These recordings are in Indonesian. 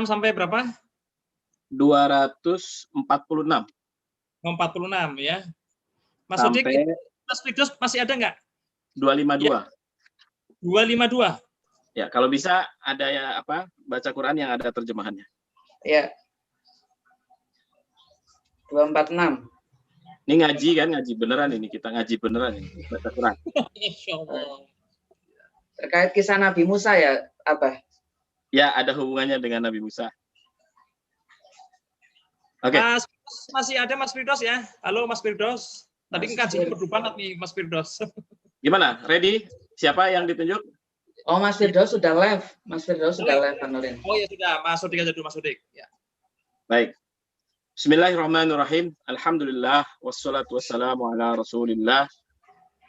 sampai berapa? 246. 46 ya. Mas Udik, Sampai Mas Firdaus masih ada nggak? 252. Ya. 252. Ya, kalau bisa ada ya apa? Baca Quran yang ada terjemahannya. Ya. 246. Ini ngaji kan, ngaji beneran ini, kita ngaji beneran ini, baca Quran. Insyaallah. Terkait kisah Nabi Musa ya, Abah? Ya, ada hubungannya dengan Nabi Musa. Oke. Mas masih ada Mas Firdaus ya? Halo Mas Firdaus. Tadi ngaji perlu banget nih Mas Firdaus. Gimana? Ready? Siapa yang ditunjuk? Oh, Mas Firdaus sudah live. Mas Firdaus sudah live, Bang Nurdin. Oh ya sudah, Mas Udik aja dulu Mas Udik. Ya. Baik. Bismillahirrahmanirrahim. Alhamdulillah wassalatu wassalamu ala Rasulillah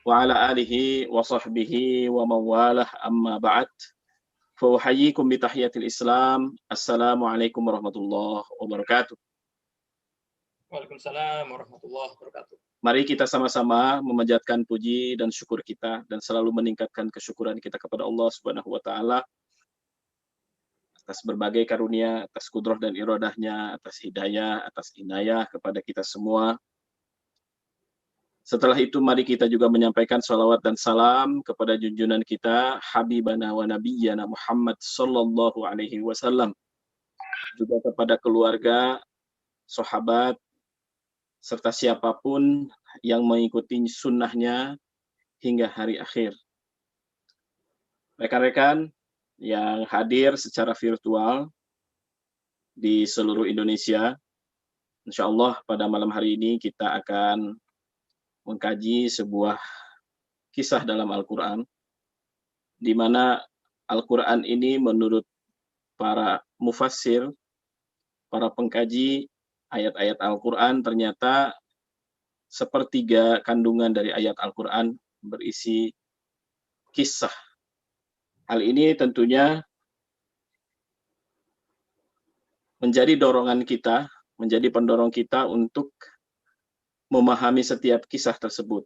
wa ala alihi wa sahbihi wa mawalah amma ba'd. Fa uhayyikum bi tahiyatil Islam. Assalamualaikum warahmatullahi wabarakatuh. Waalaikumsalam warahmatullahi wabarakatuh. Mari kita sama-sama memanjatkan puji dan syukur kita dan selalu meningkatkan kesyukuran kita kepada Allah Subhanahu wa taala atas berbagai karunia, atas kudrah dan iradahnya, atas hidayah, atas inayah kepada kita semua. Setelah itu mari kita juga menyampaikan salawat dan salam kepada junjungan kita Habibana wa Nabiyyana Muhammad sallallahu alaihi wasallam, juga kepada keluarga, sahabat, serta siapapun yang mengikuti sunnahnya hingga hari akhir. Rekan-rekan yang hadir secara virtual di seluruh Indonesia, insya Allah pada malam hari ini kita akan mengkaji sebuah kisah dalam Al-Quran, di mana Al-Quran ini menurut para mufassir, para pengkaji ayat-ayat Al-Quran, ternyata sepertiga kandungan dari ayat Al-Quran berisi kisah. Hal ini tentunya menjadi dorongan kita, menjadi pendorong kita untuk memahami setiap kisah tersebut.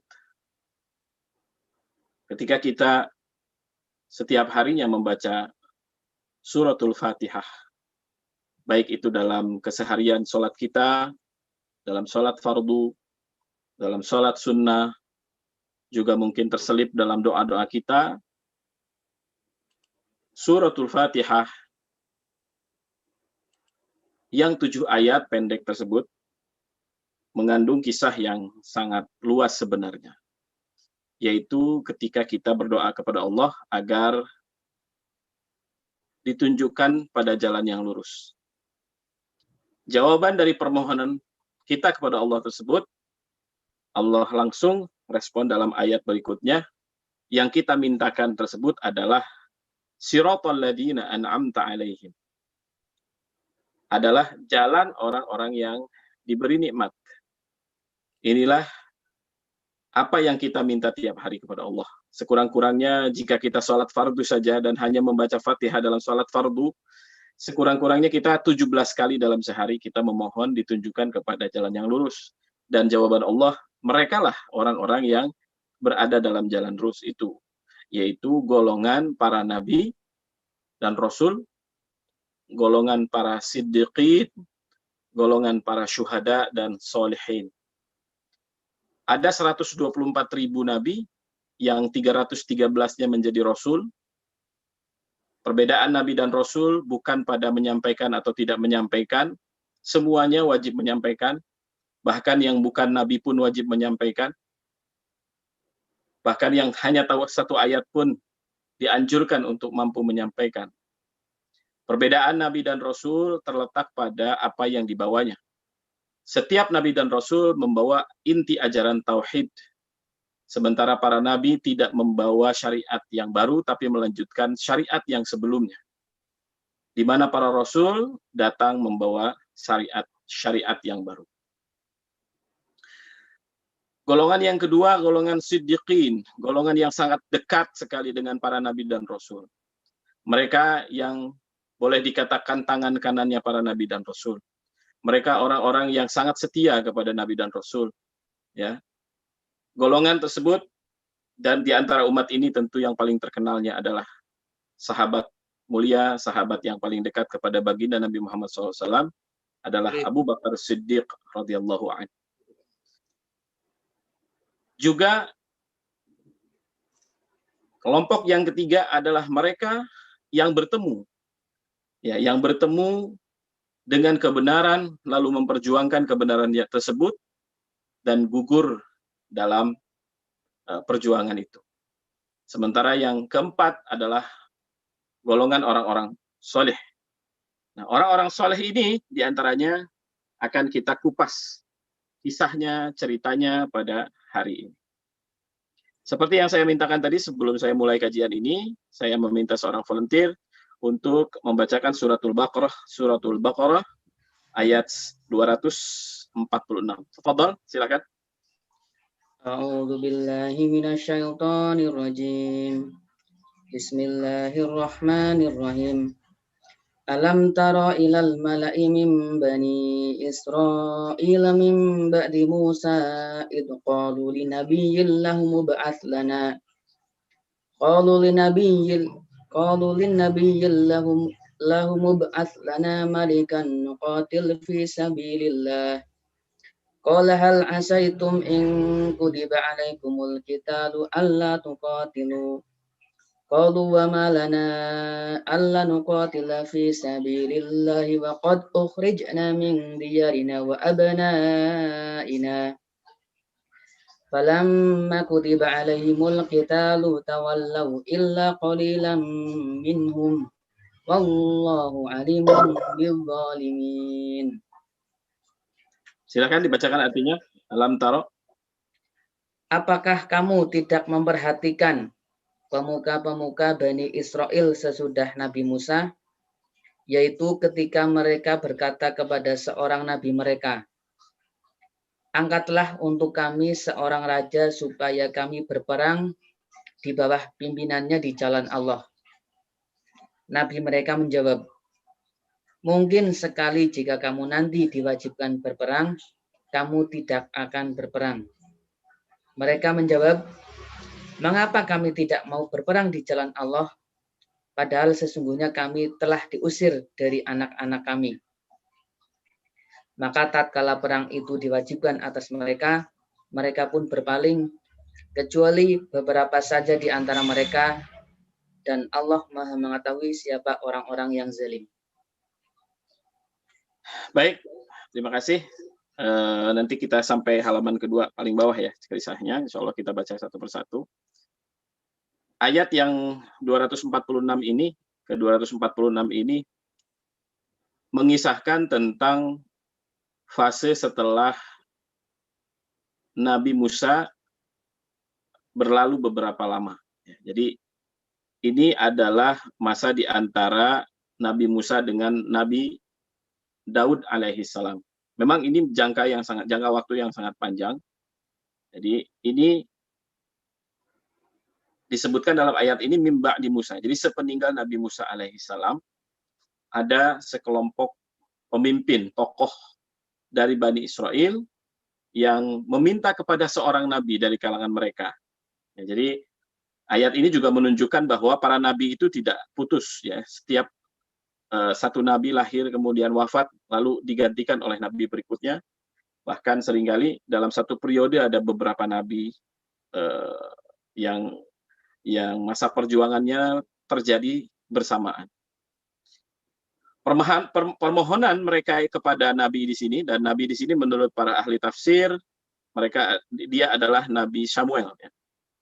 Ketika kita setiap harinya membaca suratul Fatihah, baik itu dalam keseharian sholat kita, dalam sholat fardu, dalam sholat sunnah, juga mungkin terselip dalam doa-doa kita, suratul Fatihah yang 7 ayat pendek tersebut mengandung kisah yang sangat luas sebenarnya, yaitu ketika kita berdoa kepada Allah agar ditunjukkan pada jalan yang lurus. Jawaban dari permohonan kita kepada Allah tersebut, Allah langsung respon dalam ayat berikutnya. Yang kita mintakan tersebut adalah siratal ladzina an'amta alaihim. Adalah jalan orang-orang yang diberi nikmat. Inilah apa yang kita minta tiap hari kepada Allah. Sekurang-kurangnya jika kita sholat fardu saja dan hanya membaca Fatihah dalam sholat fardu, sekurang-kurangnya kita 17 kali dalam sehari kita memohon ditunjukkan kepada jalan yang lurus. Dan jawaban Allah, merekalah orang-orang yang berada dalam jalan lurus itu, yaitu golongan para nabi dan rasul, golongan para siddiqin, golongan para syuhada dan solihin. Ada 124.000 nabi, yang 313-nya menjadi rasul. Perbedaan nabi dan rasul bukan pada menyampaikan atau tidak menyampaikan, semuanya wajib menyampaikan, bahkan yang bukan nabi pun wajib menyampaikan. Bahkan yang hanya tahu satu ayat pun dianjurkan untuk mampu menyampaikan. Perbedaan nabi dan rasul terletak pada apa yang dibawanya. Setiap nabi dan rasul membawa inti ajaran tauhid. Sementara para nabi tidak membawa syariat yang baru, tapi melanjutkan syariat yang sebelumnya. Di mana para rasul datang membawa syariat yang baru. Golongan yang kedua, golongan siddiqin, golongan yang sangat dekat sekali dengan para nabi dan rasul. Mereka yang boleh dikatakan tangan kanannya para nabi dan rasul. Mereka orang-orang yang sangat setia kepada nabi dan rasul. Ya. Golongan tersebut, dan di antara umat ini tentu yang paling terkenalnya adalah sahabat mulia, sahabat yang paling dekat kepada baginda Nabi Muhammad SAW adalah Abu Bakar Siddiq radhiyallahu anhu. Juga kelompok yang ketiga adalah mereka yang bertemu, ya, yang bertemu dengan kebenaran lalu memperjuangkan kebenaran tersebut dan gugur dalam perjuangan itu. Sementara yang keempat adalah golongan orang-orang soleh. Nah, orang-orang soleh ini diantaranya akan kita kupas kisahnya, ceritanya pada hari ini. Seperti yang saya mintakan tadi sebelum saya mulai kajian ini, saya meminta seorang volunteer untuk membacakan suratul Baqarah ayat 246. Tafadhal, silakan. A'udzu billahi minasyaitonir rajim. Bismillahirrahmanirrahim. Alam tara ilal mala'i min bani Israila min ba'di Musa id qalu linabiyyin lahum mub'ats lana qalu linabiyyin lahum mub'ats lana malikan nuqatil fi sabilillah. Qala hal asaitum in kutiba alaikumul qitalu alla tuqatilu. Qalu wa ma lana alla nuqatila fi sabilillahi wa qad ukhrijna min diyarina wa abnaina. Falamma kutiba alaihimul qitalu tawallaw illa qalilan minhum. Wallahu alimun bil zalimin. Silakan dibacakan artinya. Alam taro. Apakah kamu tidak memperhatikan pemuka-pemuka Bani Israel sesudah Nabi Musa, yaitu ketika mereka berkata kepada seorang nabi mereka, angkatlah untuk kami seorang raja supaya kami berperang di bawah pimpinannya di jalan Allah. Nabi mereka menjawab, mungkin sekali jika kamu nanti diwajibkan berperang, kamu tidak akan berperang. Mereka menjawab, mengapa kami tidak mau berperang di jalan Allah, padahal sesungguhnya kami telah diusir dari anak-anak kami. Maka tatkala perang itu diwajibkan atas mereka, mereka pun berpaling, kecuali beberapa saja di antara mereka, dan Allah Maha mengetahui siapa orang-orang yang zalim. Baik, terima kasih. Nanti kita sampai halaman kedua paling bawah ya kisahnya. Insya Allah kita baca satu persatu. Ayat yang 246 ini ke 246 ini mengisahkan tentang fase setelah Nabi Musa berlalu beberapa lama. Jadi ini adalah masa di antara Nabi Musa dengan Nabi Daud alaihissalam. Memang ini jangka waktu yang sangat panjang. Jadi ini disebutkan dalam ayat ini mimba di Musa. Jadi sepeninggal Nabi Musa alaihissalam ada sekelompok pemimpin tokoh dari Bani Israel yang meminta kepada seorang nabi dari kalangan mereka. Ya, jadi ayat ini juga menunjukkan bahwa para nabi itu tidak putus ya. Setiap satu nabi lahir kemudian wafat lalu digantikan oleh nabi berikutnya. Bahkan seringkali dalam satu periode ada beberapa nabi yang masa perjuangannya terjadi bersamaan. Permohonan mereka kepada nabi di sini, dan nabi di sini menurut para ahli tafsir dia adalah Nabi Samuel ya,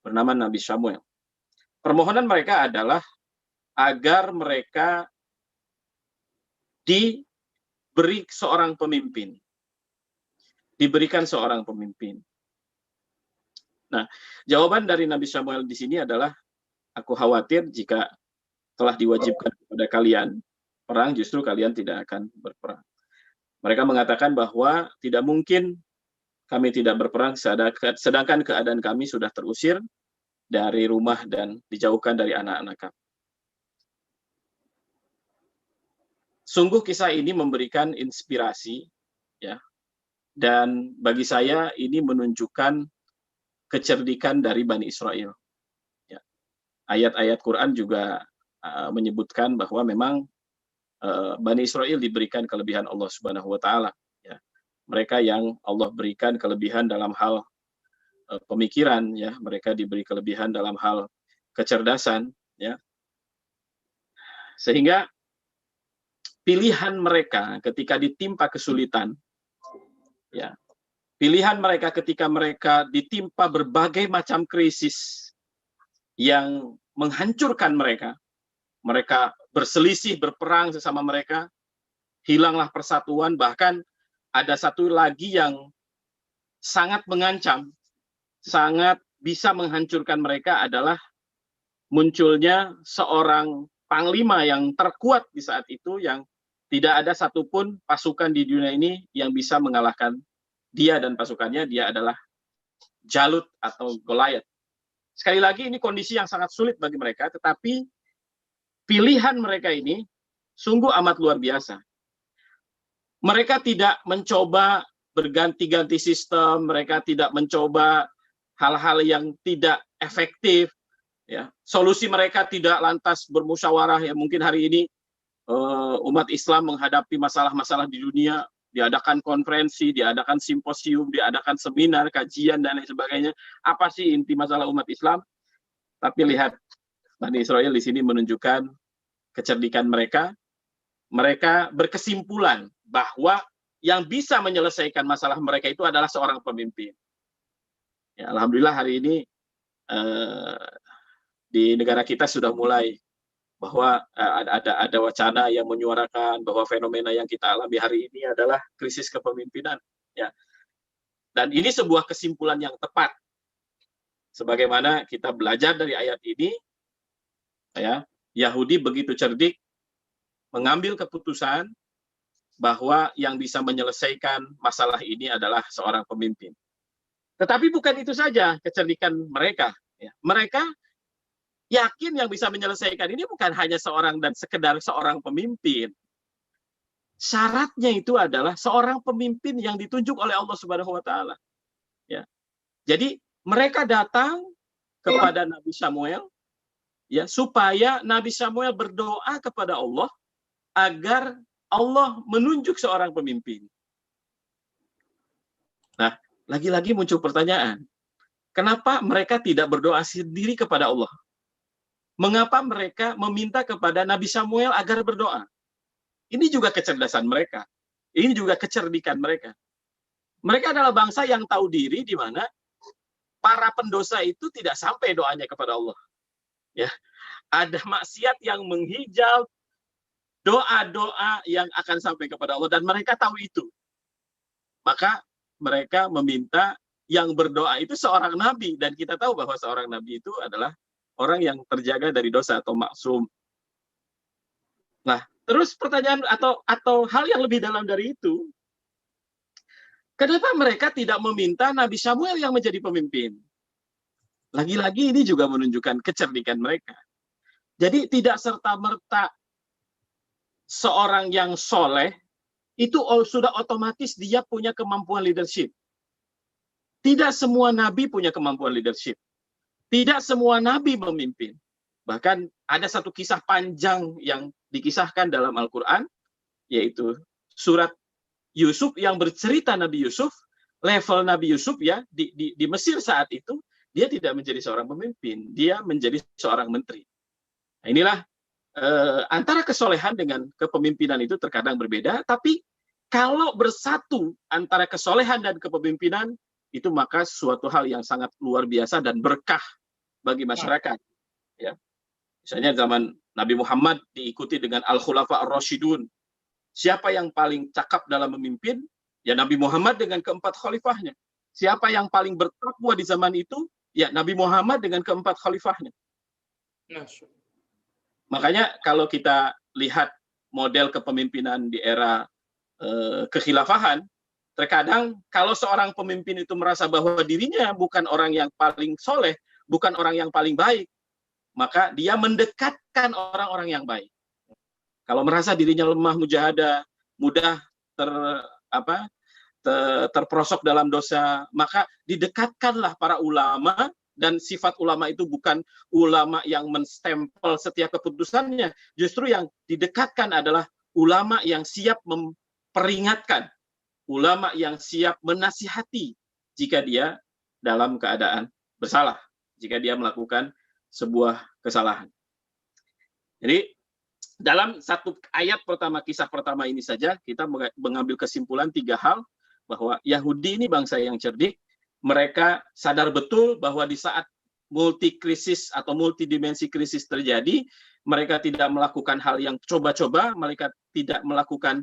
bernama Nabi Samuel. Permohonan mereka adalah agar mereka diberikan seorang pemimpin. Nah, jawaban dari Nabi Samuel di sini adalah, aku khawatir jika telah diwajibkan kepada kalian perang, justru kalian tidak akan berperang. Mereka mengatakan bahwa tidak mungkin kami tidak berperang, sedangkan keadaan kami sudah terusir dari rumah dan dijauhkan dari anak-anak kami. Sungguh kisah ini memberikan inspirasi, ya, dan bagi saya ini menunjukkan kecerdikan dari Bani Israel. Ya. Ayat-ayat Quran juga menyebutkan bahwa memang Bani Israel diberikan kelebihan Allah Subhanahu wa taala, ya. Mereka yang Allah berikan kelebihan dalam hal pemikiran, ya, mereka diberi kelebihan dalam hal kecerdasan, ya. Sehingga pilihan mereka ketika ditimpa kesulitan, ya, pilihan mereka ketika mereka ditimpa berbagai macam krisis yang menghancurkan mereka, mereka berselisih, berperang sesama mereka, hilanglah persatuan, bahkan ada satu lagi yang sangat mengancam, sangat bisa menghancurkan mereka adalah munculnya seorang panglima yang terkuat di saat itu, yang tidak ada satupun pasukan di dunia ini yang bisa mengalahkan dia dan pasukannya. Dia adalah Jalut atau Goliath. Sekali lagi, ini kondisi yang sangat sulit bagi mereka, tetapi pilihan mereka ini sungguh amat luar biasa. Mereka tidak mencoba berganti-ganti sistem, mereka tidak mencoba hal-hal yang tidak efektif, ya. Solusi mereka tidak lantas bermusyawarah, ya. Mungkin hari ini umat Islam menghadapi masalah-masalah di dunia, diadakan konferensi, diadakan simposium, diadakan seminar, kajian, dan lain sebagainya. Apa sih inti masalah umat Islam? Tapi lihat, Bani Israel di sini menunjukkan kecerdikan mereka. Mereka berkesimpulan bahwa yang bisa menyelesaikan masalah mereka itu adalah seorang pemimpin. Ya, alhamdulillah hari ini di negara kita sudah mulai bahwa ada wacana yang menyuarakan bahwa fenomena yang kita alami hari ini adalah krisis kepemimpinan, ya. Dan ini sebuah kesimpulan yang tepat. Sebagaimana kita belajar dari ayat ini, ya, Yahudi begitu cerdik mengambil keputusan bahwa yang bisa menyelesaikan masalah ini adalah seorang pemimpin. Tetapi bukan itu saja kecerdikan mereka, ya. Mereka yakin yang bisa menyelesaikan ini bukan hanya seorang dan sekedar seorang pemimpin. Syaratnya itu adalah seorang pemimpin yang ditunjuk oleh Allah Subhanahu wa taala. Ya. Jadi mereka datang kepada Nabi Samuel, ya, supaya Nabi Samuel berdoa kepada Allah agar Allah menunjuk seorang pemimpin. Nah, lagi-lagi muncul pertanyaan, kenapa mereka tidak berdoa sendiri kepada Allah? Mengapa mereka meminta kepada Nabi Samuel agar berdoa? Ini juga kecerdasan mereka. Ini juga kecerdikan mereka. Mereka adalah bangsa yang tahu diri, di mana para pendosa itu tidak sampai doanya kepada Allah. Ya, ada maksiat yang menghijab doa-doa yang akan sampai kepada Allah, dan mereka tahu itu. Maka mereka meminta yang berdoa itu seorang nabi, dan kita tahu bahwa seorang nabi itu adalah orang yang terjaga dari dosa atau maksum. Nah, terus pertanyaan atau hal yang lebih dalam dari itu, kenapa mereka tidak meminta Nabi Samuel yang menjadi pemimpin? Lagi-lagi ini juga menunjukkan kecerdikan mereka. Jadi tidak serta-merta seorang yang soleh itu sudah otomatis dia punya kemampuan leadership. Tidak semua nabi punya kemampuan leadership. Tidak semua nabi memimpin. Bahkan ada satu kisah panjang yang dikisahkan dalam Al-Quran, yaitu surat Yusuf yang bercerita Nabi Yusuf, level Nabi Yusuf, ya, di Mesir saat itu, dia tidak menjadi seorang pemimpin, dia menjadi seorang menteri. Nah, inilah antara kesolehan dengan kepemimpinan itu terkadang berbeda, tapi kalau bersatu antara kesolehan dan kepemimpinan, itu maka suatu hal yang sangat luar biasa dan berkah bagi masyarakat. Ya. Misalnya zaman Nabi Muhammad diikuti dengan Al-Khulafa Ar-Rasyidun. Siapa yang paling cakap dalam memimpin? Ya Nabi Muhammad dengan keempat khalifahnya. Siapa yang paling bertakwa di zaman itu? Ya Nabi Muhammad dengan keempat khalifahnya. Makanya kalau kita lihat model kepemimpinan di era kekhilafahan, terkadang kalau seorang pemimpin itu merasa bahwa dirinya bukan orang yang paling soleh, bukan orang yang paling baik, maka dia mendekatkan orang-orang yang baik. Kalau merasa dirinya lemah, mujahadah, mudah terprosok dalam dosa, maka didekatkanlah para ulama dan sifat ulama itu bukan ulama yang menstempel setiap keputusannya. Justru yang didekatkan adalah ulama yang siap memperingatkan, ulama yang siap menasihati jika dia dalam keadaan bersalah, jika dia melakukan sebuah kesalahan. Jadi dalam satu ayat pertama, kisah pertama ini saja, kita mengambil kesimpulan 3 hal, bahwa Yahudi ini bangsa yang cerdik, mereka sadar betul bahwa di saat multi krisis atau multidimensi krisis terjadi, mereka tidak melakukan hal yang coba-coba, mereka tidak melakukan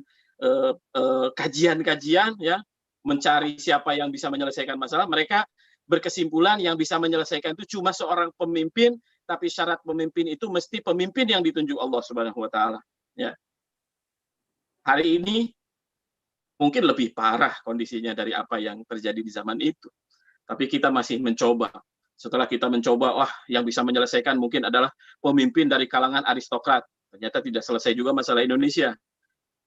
kajian-kajian, ya, mencari siapa yang bisa menyelesaikan masalah. Mereka berkesimpulan yang bisa menyelesaikan itu cuma seorang pemimpin, tapi syarat pemimpin itu mesti pemimpin yang ditunjuk Allah Subhanahu wa taala, ya. Hari ini mungkin lebih parah kondisinya dari apa yang terjadi di zaman itu. Tapi kita masih mencoba. Setelah kita mencoba, wah, yang bisa menyelesaikan mungkin adalah pemimpin dari kalangan aristokrat. Ternyata tidak selesai juga masalah Indonesia.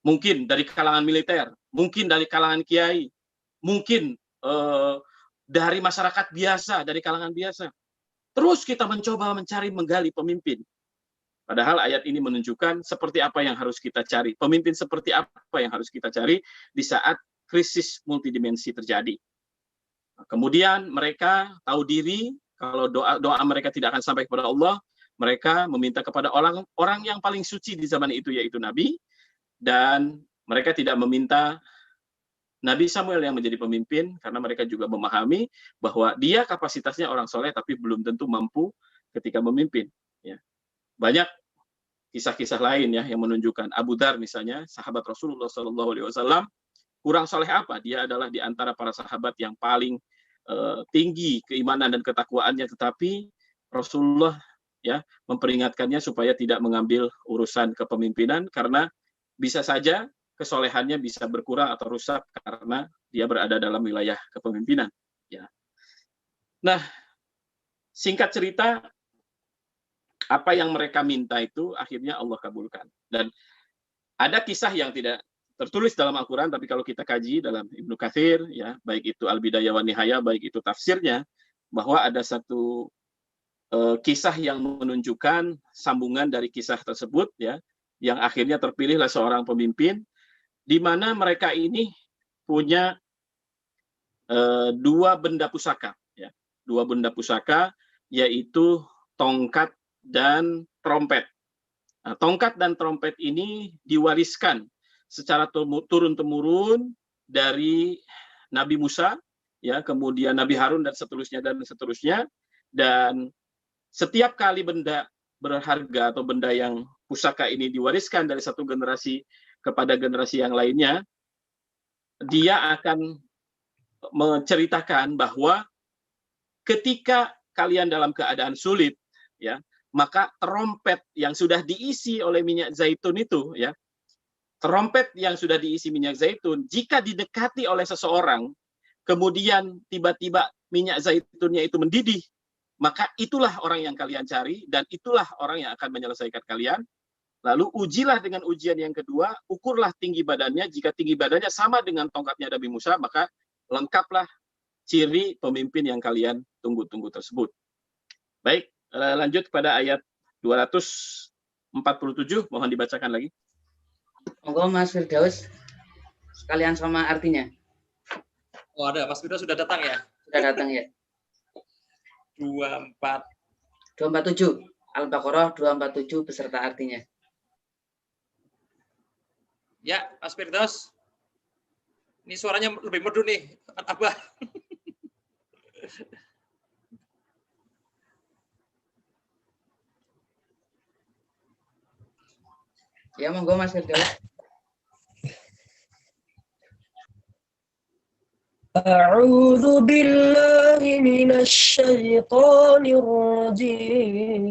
Mungkin dari kalangan militer, mungkin dari kalangan kiai, mungkin dari masyarakat biasa, dari kalangan biasa. Terus kita mencoba mencari, menggali pemimpin. Padahal ayat ini menunjukkan seperti apa yang harus kita cari. Pemimpin seperti apa yang harus kita cari di saat krisis multidimensi terjadi. Kemudian mereka tahu diri, kalau doa mereka tidak akan sampai kepada Allah, mereka meminta kepada orang yang paling suci di zaman itu, yaitu Nabi, dan mereka tidak meminta Nabi Samuel yang menjadi pemimpin, karena mereka juga memahami bahwa dia kapasitasnya orang soleh, tapi belum tentu mampu ketika memimpin. Ya. Banyak kisah-kisah lain ya yang menunjukkan. Abu Dzar misalnya, sahabat Rasulullah SAW, kurang soleh apa? Dia adalah di antara para sahabat yang paling tinggi keimanan dan ketakwaannya, tetapi Rasulullah ya memperingatkannya supaya tidak mengambil urusan kepemimpinan, karena bisa saja kesolehannya bisa berkurang atau rusak karena dia berada dalam wilayah kepemimpinan. Ya. Nah, singkat cerita, apa yang mereka minta itu akhirnya Allah kabulkan. Dan ada kisah yang tidak tertulis dalam Al-Quran, tapi kalau kita kaji dalam Ibnu Katsir, ya, baik itu Al-Bidayah wa Nihayah, baik itu tafsirnya, bahwa ada satu kisah yang menunjukkan sambungan dari kisah tersebut, ya, yang akhirnya terpilihlah seorang pemimpin, di mana mereka ini punya 2 benda pusaka, ya, 2 benda pusaka, yaitu tongkat dan trompet. Nah, tongkat dan trompet ini diwariskan secara turun-temurun dari Nabi Musa, ya, kemudian Nabi Harun dan seterusnya, dan setiap kali benda berharga atau benda yang pusaka ini diwariskan dari satu generasi kepada generasi yang lainnya, dia akan menceritakan bahwa ketika kalian dalam keadaan sulit, ya, maka trompet yang sudah diisi oleh minyak zaitun itu, ya, trompet yang sudah diisi minyak zaitun, jika didekati oleh seseorang, kemudian tiba-tiba minyak zaitunnya itu mendidih, maka itulah orang yang kalian cari, dan itulah orang yang akan menyelesaikan kalian. Lalu ujilah dengan ujian yang kedua, ukurlah tinggi badannya, jika tinggi badannya sama dengan tongkatnya Nabi Musa, maka lengkaplah ciri pemimpin yang kalian tunggu-tunggu tersebut. Baik, lanjut kepada ayat 247, mohon dibacakan lagi. Monggo Mas Firdaus, sekalian sama artinya. Oh, ada, Mas Firdaus sudah datang ya? Sudah datang ya. 247, Al-Baqarah 247 beserta artinya. Ya, Mas Firdaus. Ini suaranya lebih merdu nih, Abah. Ya, monggo Mas Firdaus. أعوذ بالله من الشيطان الرجيم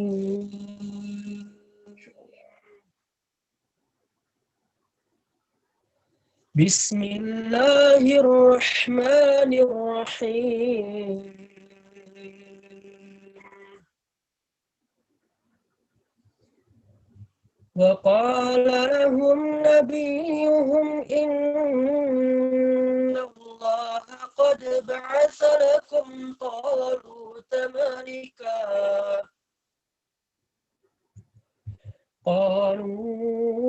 بسم الله الرحمن الرحيم وقال لهم نبيهم إن الله قد بعث لكم طالوت ملكا قالوا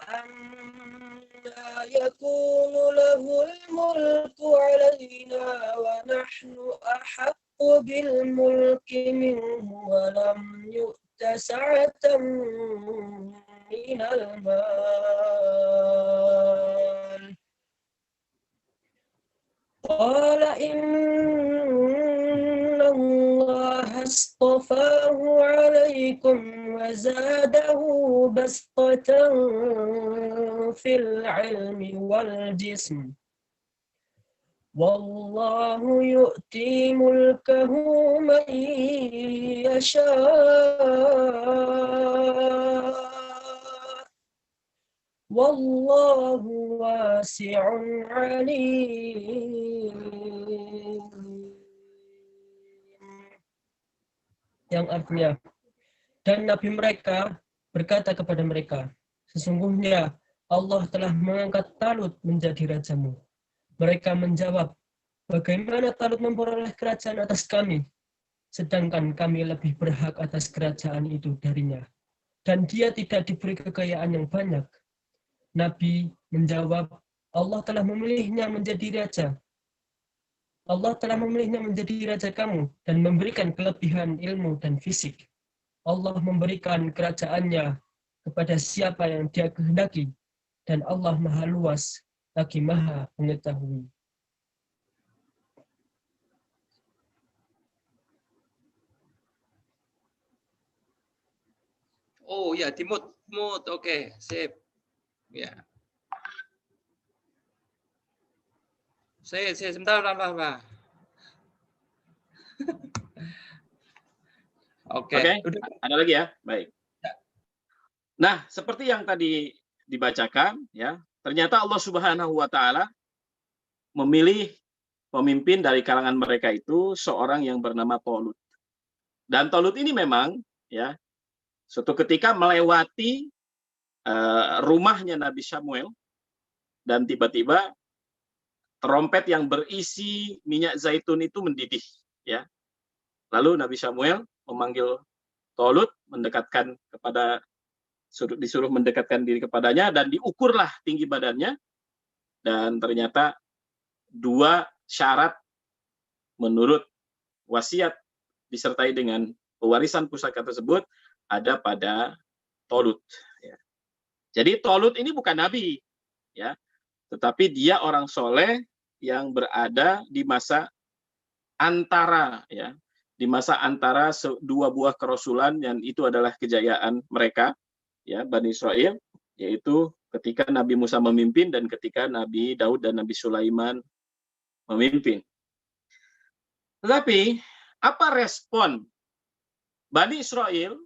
أنا يكون له الملك علينا ونحن أحق بالملك منه ولم يؤت سعة من المال قال إن الله اصطفاه عليكم وزاده بسطة في العلم والجسم والله يؤتي ملكه من يشاء والله واسع عليم. Yang artinya, dan Nabi mereka berkata kepada mereka, sesungguhnya Allah telah mengangkat Talut menjadi rajamu. Mereka menjawab, bagaimana Talut memperoleh kerajaan atas kami, sedangkan kami lebih berhak atas kerajaan itu darinya, dan dia tidak diberi kekayaan yang banyak. Nabi menjawab, Allah telah memilihnya menjadi raja. Allah telah memilihnya menjadi raja kamu dan memberikan kelebihan ilmu dan fisik. Allah memberikan kerajaannya kepada siapa yang dia kehendaki, dan Allah maha luas lagi maha mengetahui. Oh ya, di mute. Oke, sip. Ya. Sebentar, Pak. Oke. Ada lagi ya? Baik. Nah, seperti yang tadi dibacakan, ya, ternyata Allah Subhanahu wa Ta'ala memilih pemimpin dari kalangan mereka itu seorang yang bernama Talut. Dan Talut ini memang, ya, suatu ketika melewati rumahnya Nabi Samuel, dan tiba-tiba trompet yang berisi minyak zaitun itu mendidih, ya. Lalu Nabi Samuel memanggil Talut, disuruh mendekatkan diri kepadanya, dan diukurlah tinggi badannya, dan ternyata 2 syarat menurut wasiat disertai dengan pewarisan pusaka tersebut ada pada Talut. Ya. Jadi Talut ini bukan nabi, ya, tetapi dia orang soleh yang berada di masa antara, ya, di masa antara 2 buah kerasulan, yang itu adalah kejayaan mereka, ya, Bani Israel, yaitu ketika Nabi Musa memimpin dan ketika Nabi Daud dan Nabi Sulaiman memimpin. Tetapi apa respon Bani Israel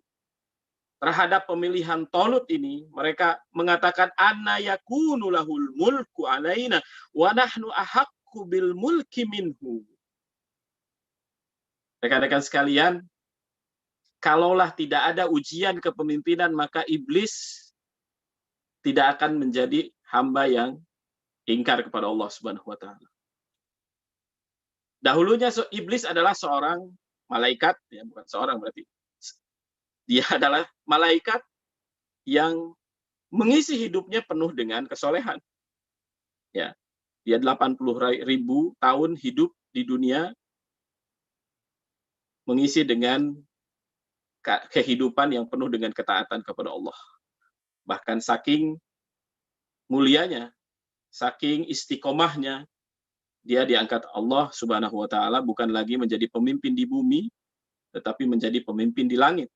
terhadap pemilihan Talut ini? Mereka mengatakan, anna yakunu lahul mulku alaina wa nahnu ahaqqu bil mulki minhu. Rekan-rekan sekalian, kalaulah tidak ada ujian kepemimpinan, maka iblis tidak akan menjadi hamba yang ingkar kepada Allah Subhanahu wa Ta'ala. Dahulunya iblis adalah seorang malaikat, ya, bukan seorang berarti. Dia adalah malaikat yang mengisi hidupnya penuh dengan kesolehan. Ya, dia 80.000 tahun hidup di dunia, mengisi dengan kehidupan yang penuh dengan ketaatan kepada Allah. Bahkan saking mulianya, saking istiqomahnya, dia diangkat Allah Subhanahu wa Ta'ala bukan lagi menjadi pemimpin di bumi, tetapi menjadi pemimpin di langit.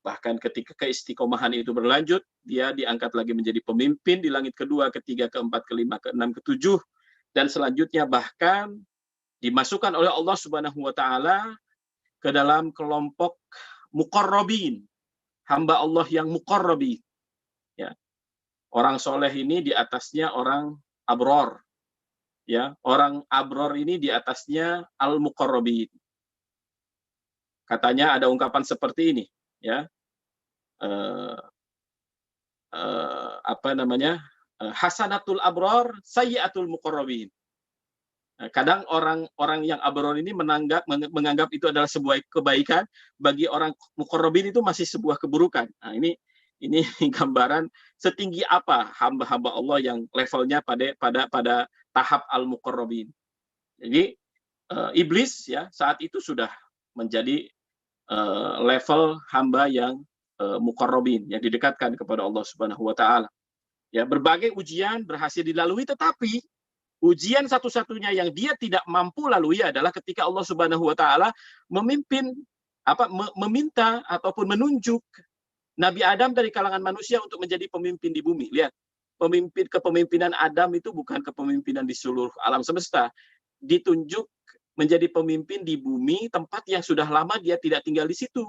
Bahkan ketika keistiqomahan itu berlanjut, dia diangkat lagi menjadi pemimpin di langit kedua, ketiga, keempat, kelima, keenam, ketujuh, dan selanjutnya bahkan dimasukkan oleh Allah Subhanahu wa Ta'ala ke dalam kelompok muqarrabin, hamba Allah yang muqarrabin. Ya. Orang soleh ini di atasnya orang abror. Ya, orang abror ini di atasnya al-muqarrabin. Katanya ada ungkapan seperti ini, ya. Hasanatul abror sayyiatul muqarrabin. Kadang orang-orang yang abror ini menganggap itu adalah sebuah kebaikan, bagi orang muqarrabin itu masih sebuah keburukan. Nah, ini gambaran setinggi apa hamba-hamba Allah yang levelnya pada tahap al-muqarrabin. Jadi iblis ya saat itu sudah menjadi level hamba yang muqarrabin, yang didekatkan kepada Allah Subhanahu wa taala. Ya, berbagai ujian berhasil dilalui, tetapi ujian satu-satunya yang dia tidak mampu lalui adalah ketika Allah Subhanahu wa taala meminta ataupun menunjuk Nabi Adam dari kalangan manusia untuk menjadi pemimpin di bumi. Lihat, kepemimpinan Adam itu bukan kepemimpinan di seluruh alam semesta. Ditunjuk menjadi pemimpin di bumi, tempat yang sudah lama dia tidak tinggal di situ.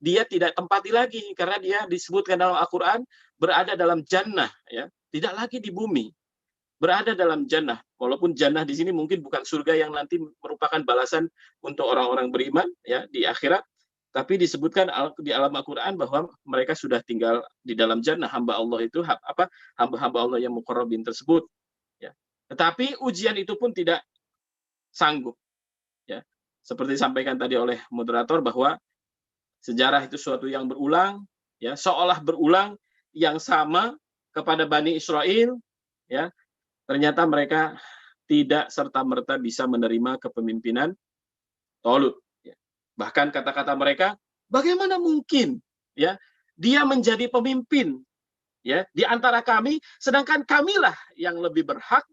Dia tidak tempati lagi karena dia disebutkan dalam Al-Qur'an berada dalam jannah, ya, tidak lagi di bumi. Berada dalam jannah, walaupun jannah di sini mungkin bukan surga yang nanti merupakan balasan untuk orang-orang beriman ya di akhirat, tapi disebutkan di alam Al-Qur'an bahwa mereka sudah tinggal di dalam jannah, hamba Allah itu hamba-hamba Allah yang muqarrabin tersebut ya. Tetapi ujian itu pun tidak sanggup ya. Seperti disampaikan tadi oleh moderator bahwa sejarah itu suatu yang berulang ya, seolah berulang yang sama kepada Bani Israel ya. Ternyata mereka tidak serta-merta bisa menerima kepemimpinan Talut. Bahkan kata-kata mereka, bagaimana mungkin ya dia menjadi pemimpin ya di antara kami, sedangkan kamilah yang lebih berhak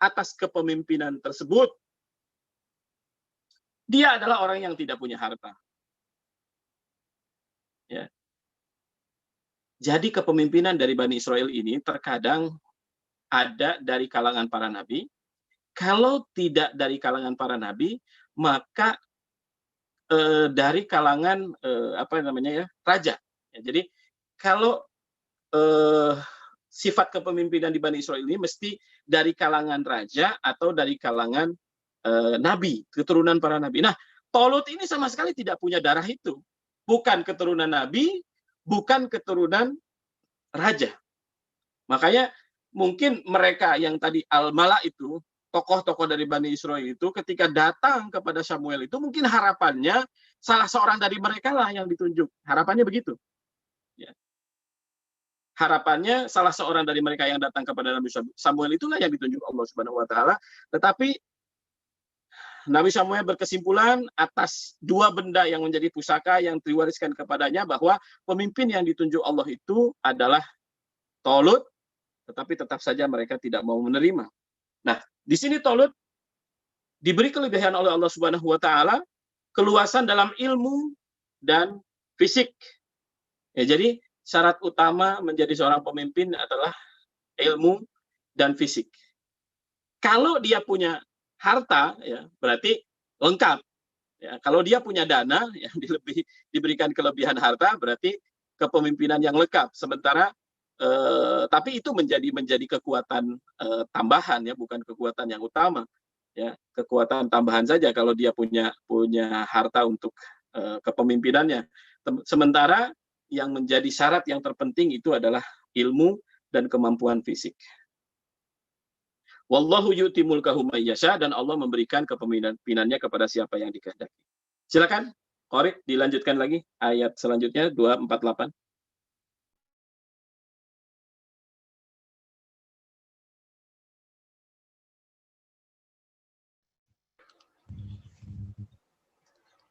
atas kepemimpinan tersebut. Dia adalah orang yang tidak punya harta. Ya. Jadi kepemimpinan dari Bani Israel ini terkadang ada dari kalangan para nabi. Kalau tidak dari kalangan para nabi, maka dari kalangan raja. Ya, jadi kalau sifat kepemimpinan di Bani Israel ini mesti dari kalangan raja atau dari kalangan nabi, keturunan para nabi. Nah, Talut ini sama sekali tidak punya darah itu. Bukan keturunan nabi, bukan keturunan raja. Makanya mungkin mereka yang tadi al-mala itu, tokoh-tokoh dari Bani Israel itu ketika datang kepada Samuel itu mungkin harapannya salah seorang dari mereka lah yang ditunjuk. Harapannya begitu. Ya. Harapannya salah seorang dari mereka yang datang kepada Nabi Samuel itulah yang ditunjuk Allah Subhanahu wa taala. Tetapi Nabi Samuel berkesimpulan atas dua benda yang menjadi pusaka yang diwariskan kepadanya bahwa pemimpin yang ditunjuk Allah itu adalah Talut, tetapi tetap saja mereka tidak mau menerima. Nah, di sini Talut diberi kelebihan oleh Allah Subhanahu wa taala, keluasan dalam ilmu dan fisik. Ya, jadi syarat utama menjadi seorang pemimpin adalah ilmu dan fisik. Kalau dia punya harta ya berarti lengkap. Ya, kalau dia punya dana yang diberikan kelebihan harta berarti kepemimpinan yang lengkap. Sementara tapi itu menjadi kekuatan tambahan ya, bukan kekuatan yang utama ya, kekuatan tambahan saja kalau dia punya harta untuk kepemimpinannya. Sementara yang menjadi syarat yang terpenting itu adalah ilmu dan kemampuan fisik. Wallahu yu'ti mulkahu may yasha, dan Allah memberikan kepemimpinannya kepada siapa yang dikehendaki. Silakan Qori, dilanjutkan lagi ayat selanjutnya 248.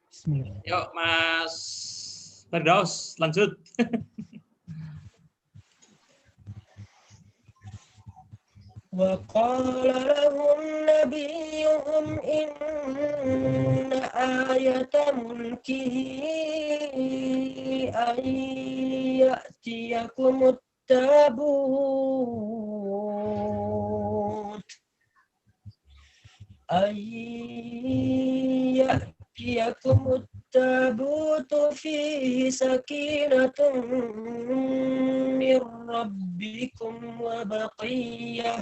Bismillah. Yuk Mas Firdaus, lanjut. وقال لهم نبيهم إن آية ملكه أن يأتيكم التابوت فيه سكينة من ربكم وبقية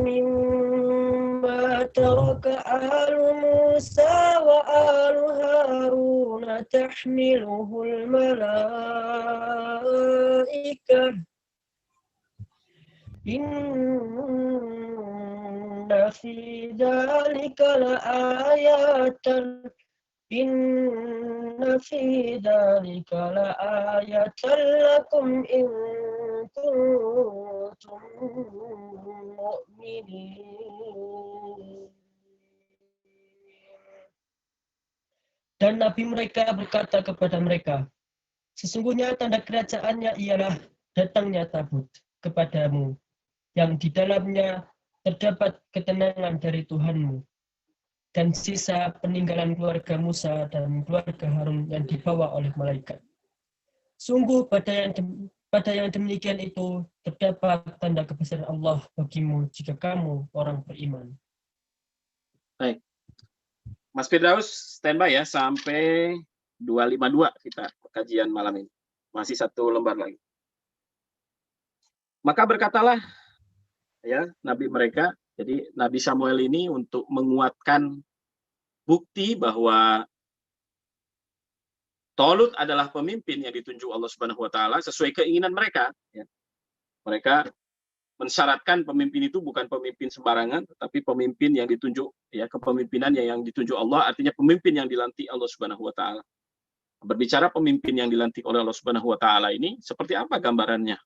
مما ترك آل موسى وآل هارون تحمله الملائكة Inna fi dzalika laayatan Inna fi dzalika laayatan lakum in kuntum mu'minin. Dan Nabi mereka berkata kepada mereka, sesungguhnya tanda kerajaannya ialah datangnya tabut kepadamu, yang di dalamnya terdapat ketenangan dari Tuhanmu, dan sisa peninggalan keluarga Musa dan keluarga Harun yang dibawa oleh malaikat. Sungguh pada yang demikian itu terdapat tanda kebesaran Allah bagimu jika kamu orang beriman. Baik. Mas Firdaus, standby ya sampai 252 kita kajian malam ini. Masih 1 lembar lagi. Maka berkatalah ya nabi mereka, jadi Nabi Samuel ini untuk menguatkan bukti bahwa Talut adalah pemimpin yang ditunjuk Allah Subhanahu wa taala sesuai keinginan mereka ya. Mereka mensyaratkan pemimpin itu bukan pemimpin sembarangan, tetapi pemimpin yang ditunjuk ya, kepemimpinan yang ditunjuk Allah artinya pemimpin yang dilantik Allah Subhanahu wa taala. Berbicara pemimpin yang dilantik oleh Allah Subhanahu wa taala ini seperti apa gambarannya?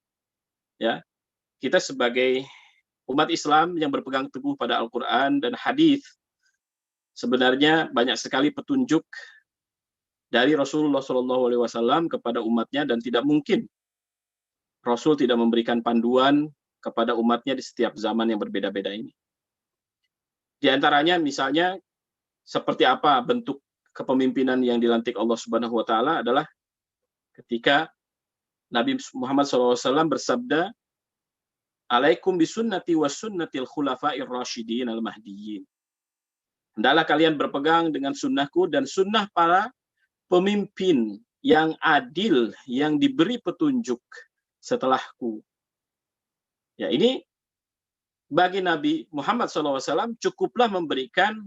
Ya. Kita sebagai umat Islam yang berpegang teguh pada Al-Qur'an dan hadis sebenarnya banyak sekali petunjuk dari Rasulullah SAW kepada umatnya dan tidak mungkin Rasul tidak memberikan panduan kepada umatnya di setiap zaman yang berbeda-beda ini. Di antaranya misalnya seperti apa bentuk kepemimpinan yang dilantik Allah Subhanahu wa taala adalah ketika Nabi Muhammad SAW bersabda, "Alaikum bisunnati wa sunnatil khulafa'ir rasyidin al-mahdiyyin." Hendaklah kalian berpegang dengan sunnahku dan sunnah para pemimpin yang adil yang diberi petunjuk setelahku. Ya, ini bagi Nabi Muhammad SAW cukuplah memberikan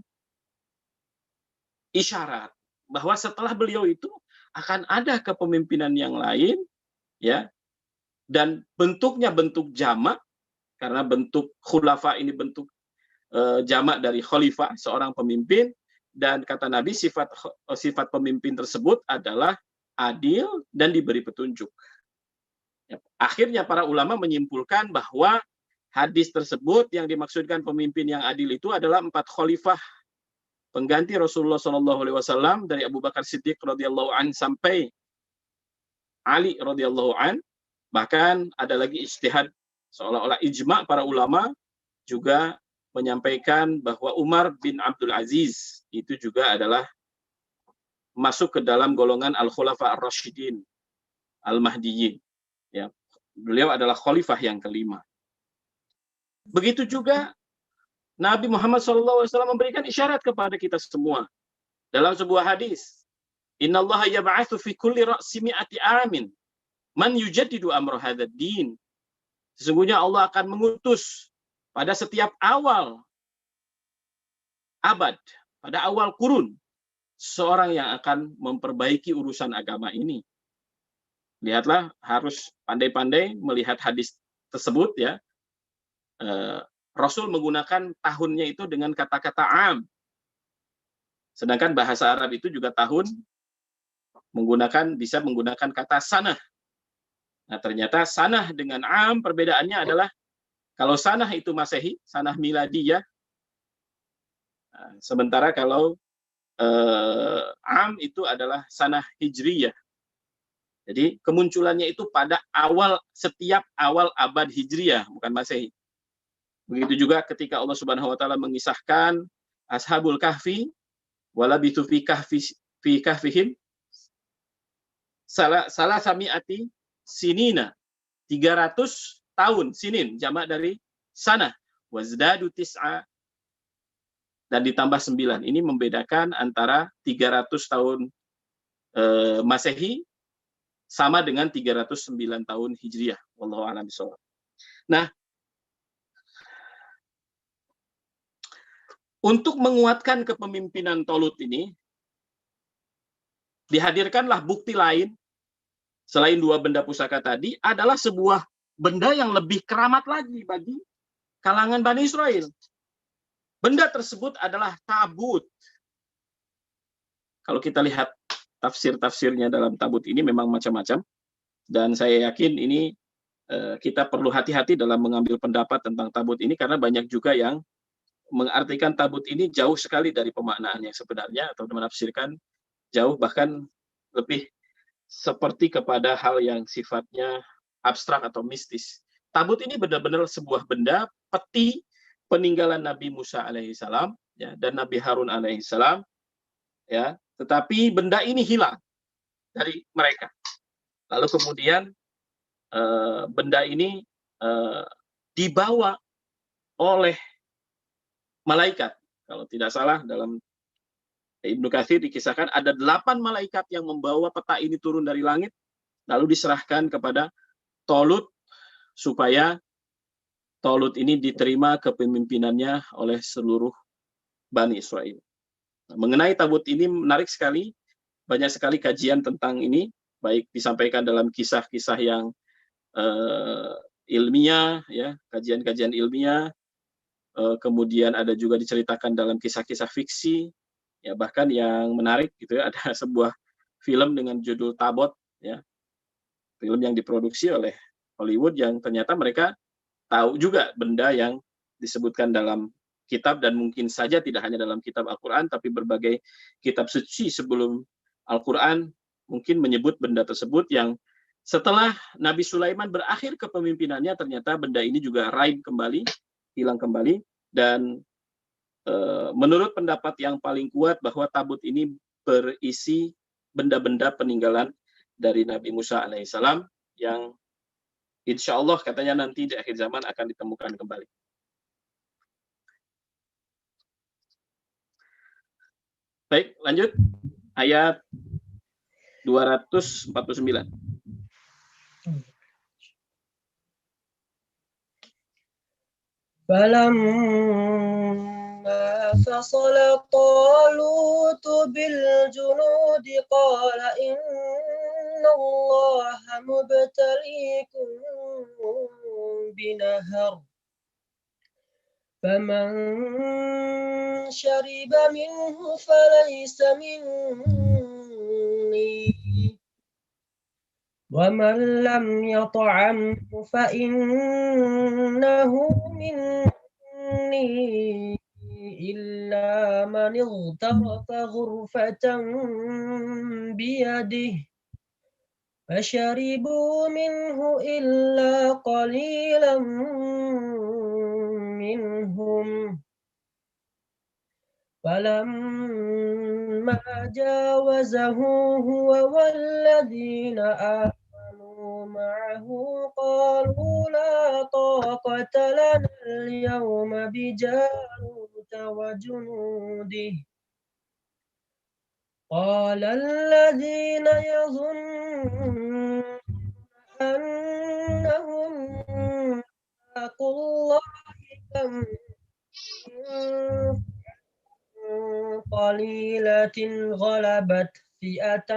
isyarat bahwa setelah beliau itu akan ada kepemimpinan yang lain, ya, dan bentuknya bentuk jamak karena bentuk khulafa ini bentuk jamak dari khalifah, seorang pemimpin, dan kata Nabi sifat pemimpin tersebut adalah adil dan diberi petunjuk. Akhirnya para ulama menyimpulkan bahwa hadis tersebut yang dimaksudkan pemimpin yang adil itu adalah 4 khalifah pengganti Rasulullah SAW dari Abu Bakar Siddiq radhiyallahu an sampai Ali radhiyallahu an. Bahkan ada lagi ijtihad seolah-olah ijma' para ulama juga menyampaikan bahwa Umar bin Abdul Aziz itu juga adalah masuk ke dalam golongan al-khulafa ar-rasyidin al-mahdiyyin. Ya, beliau adalah khalifah yang kelima. Begitu juga Nabi Muhammad SAW memberikan isyarat kepada kita semua dalam sebuah hadis. Innallaha yab'atsu fi kulli ra'si mi'ati amin man yujaddidu amra hadzal din. Sesungguhnya Allah akan mengutus pada setiap awal abad, pada awal kurun, seorang yang akan memperbaiki urusan agama ini. Lihatlah, harus pandai-pandai melihat hadis tersebut ya. Rasul menggunakan tahunnya itu dengan kata-kata am. Sedangkan bahasa Arab itu juga tahun bisa menggunakan kata sanah. Nah, ternyata sanah dengan am perbedaannya adalah kalau sanah itu Masehi, sanah miladiyah. Sementara kalau am itu adalah sanah hijriyah. Jadi kemunculannya itu pada setiap awal abad hijriyah, bukan Masehi. Begitu juga ketika Allah Subhanahu wa taala mengisahkan Ashabul Kahfi walabithu fi kahfihim salah sami'ati sinina, 300 tahun, sinin jamak dari sanah, wazdadu tis'a, dan ditambah 9. Ini membedakan antara 300 tahun Masehi sama dengan 309 tahun Hijriah. Wallahu a'lam bishawab. Nah, untuk menguatkan kepemimpinan Talut ini, dihadirkanlah bukti lain selain 2 benda pusaka tadi adalah sebuah benda yang lebih keramat lagi bagi kalangan Bani Israel. Benda tersebut adalah tabut. Kalau kita lihat tafsir-tafsirnya dalam tabut ini memang macam-macam, dan saya yakin ini kita perlu hati-hati dalam mengambil pendapat tentang tabut ini, karena banyak juga yang mengartikan tabut ini jauh sekali dari pemaknaan yang sebenarnya, atau menafsirkan jauh, bahkan lebih seperti kepada hal yang sifatnya abstrak atau mistis. Tabut ini benar-benar sebuah benda, peti peninggalan Nabi Musa alaihissalam, ya, dan Nabi Harun alaihissalam, ya, tetapi benda ini hilang dari mereka. Lalu kemudian benda ini dibawa oleh malaikat. Kalau tidak salah, dalam Ibnu Katsir dikisahkan ada 8 malaikat yang membawa peta ini turun dari langit, lalu diserahkan kepada Tolut, supaya Tolut ini diterima kepemimpinannya oleh seluruh Bani Israel. Nah, mengenai tabut ini menarik sekali, banyak sekali kajian tentang ini, baik disampaikan dalam kisah-kisah yang ilmiah, ya, kajian-kajian ilmiah, kemudian ada juga diceritakan dalam kisah-kisah fiksi, ya, bahkan yang menarik gitu ya, ada sebuah film dengan judul Tabot, ya, film yang diproduksi oleh Hollywood, yang ternyata mereka tahu juga benda yang disebutkan dalam kitab, dan mungkin saja tidak hanya dalam kitab Al-Quran, tapi berbagai kitab suci sebelum Al-Quran mungkin menyebut benda tersebut, yang setelah Nabi Sulaiman berakhir kepemimpinannya, ternyata benda ini juga raib kembali, hilang kembali. Dan menurut pendapat yang paling kuat, bahwa tabut ini berisi benda-benda peninggalan dari Nabi Musa alaihissalam, yang insya Allah katanya nanti di akhir zaman akan ditemukan kembali. Baik, lanjut. Ayat 249. فلما فصل طالوت بالجنود قال إن الله مبتليكم بنهر فمن شرب منه فليس مني ومن لم يطعمه فإنه مني إلا من اغترف غرفة بيده فشربوا منه إلا قليلا منهم فلما جاوزه هو والذين آمنوا معه قالوا لا طاقة لنا اليوم بجالوت وجنوده قال الذين يظنون أنهم ملاقو الله كم قليلة غلبت فئة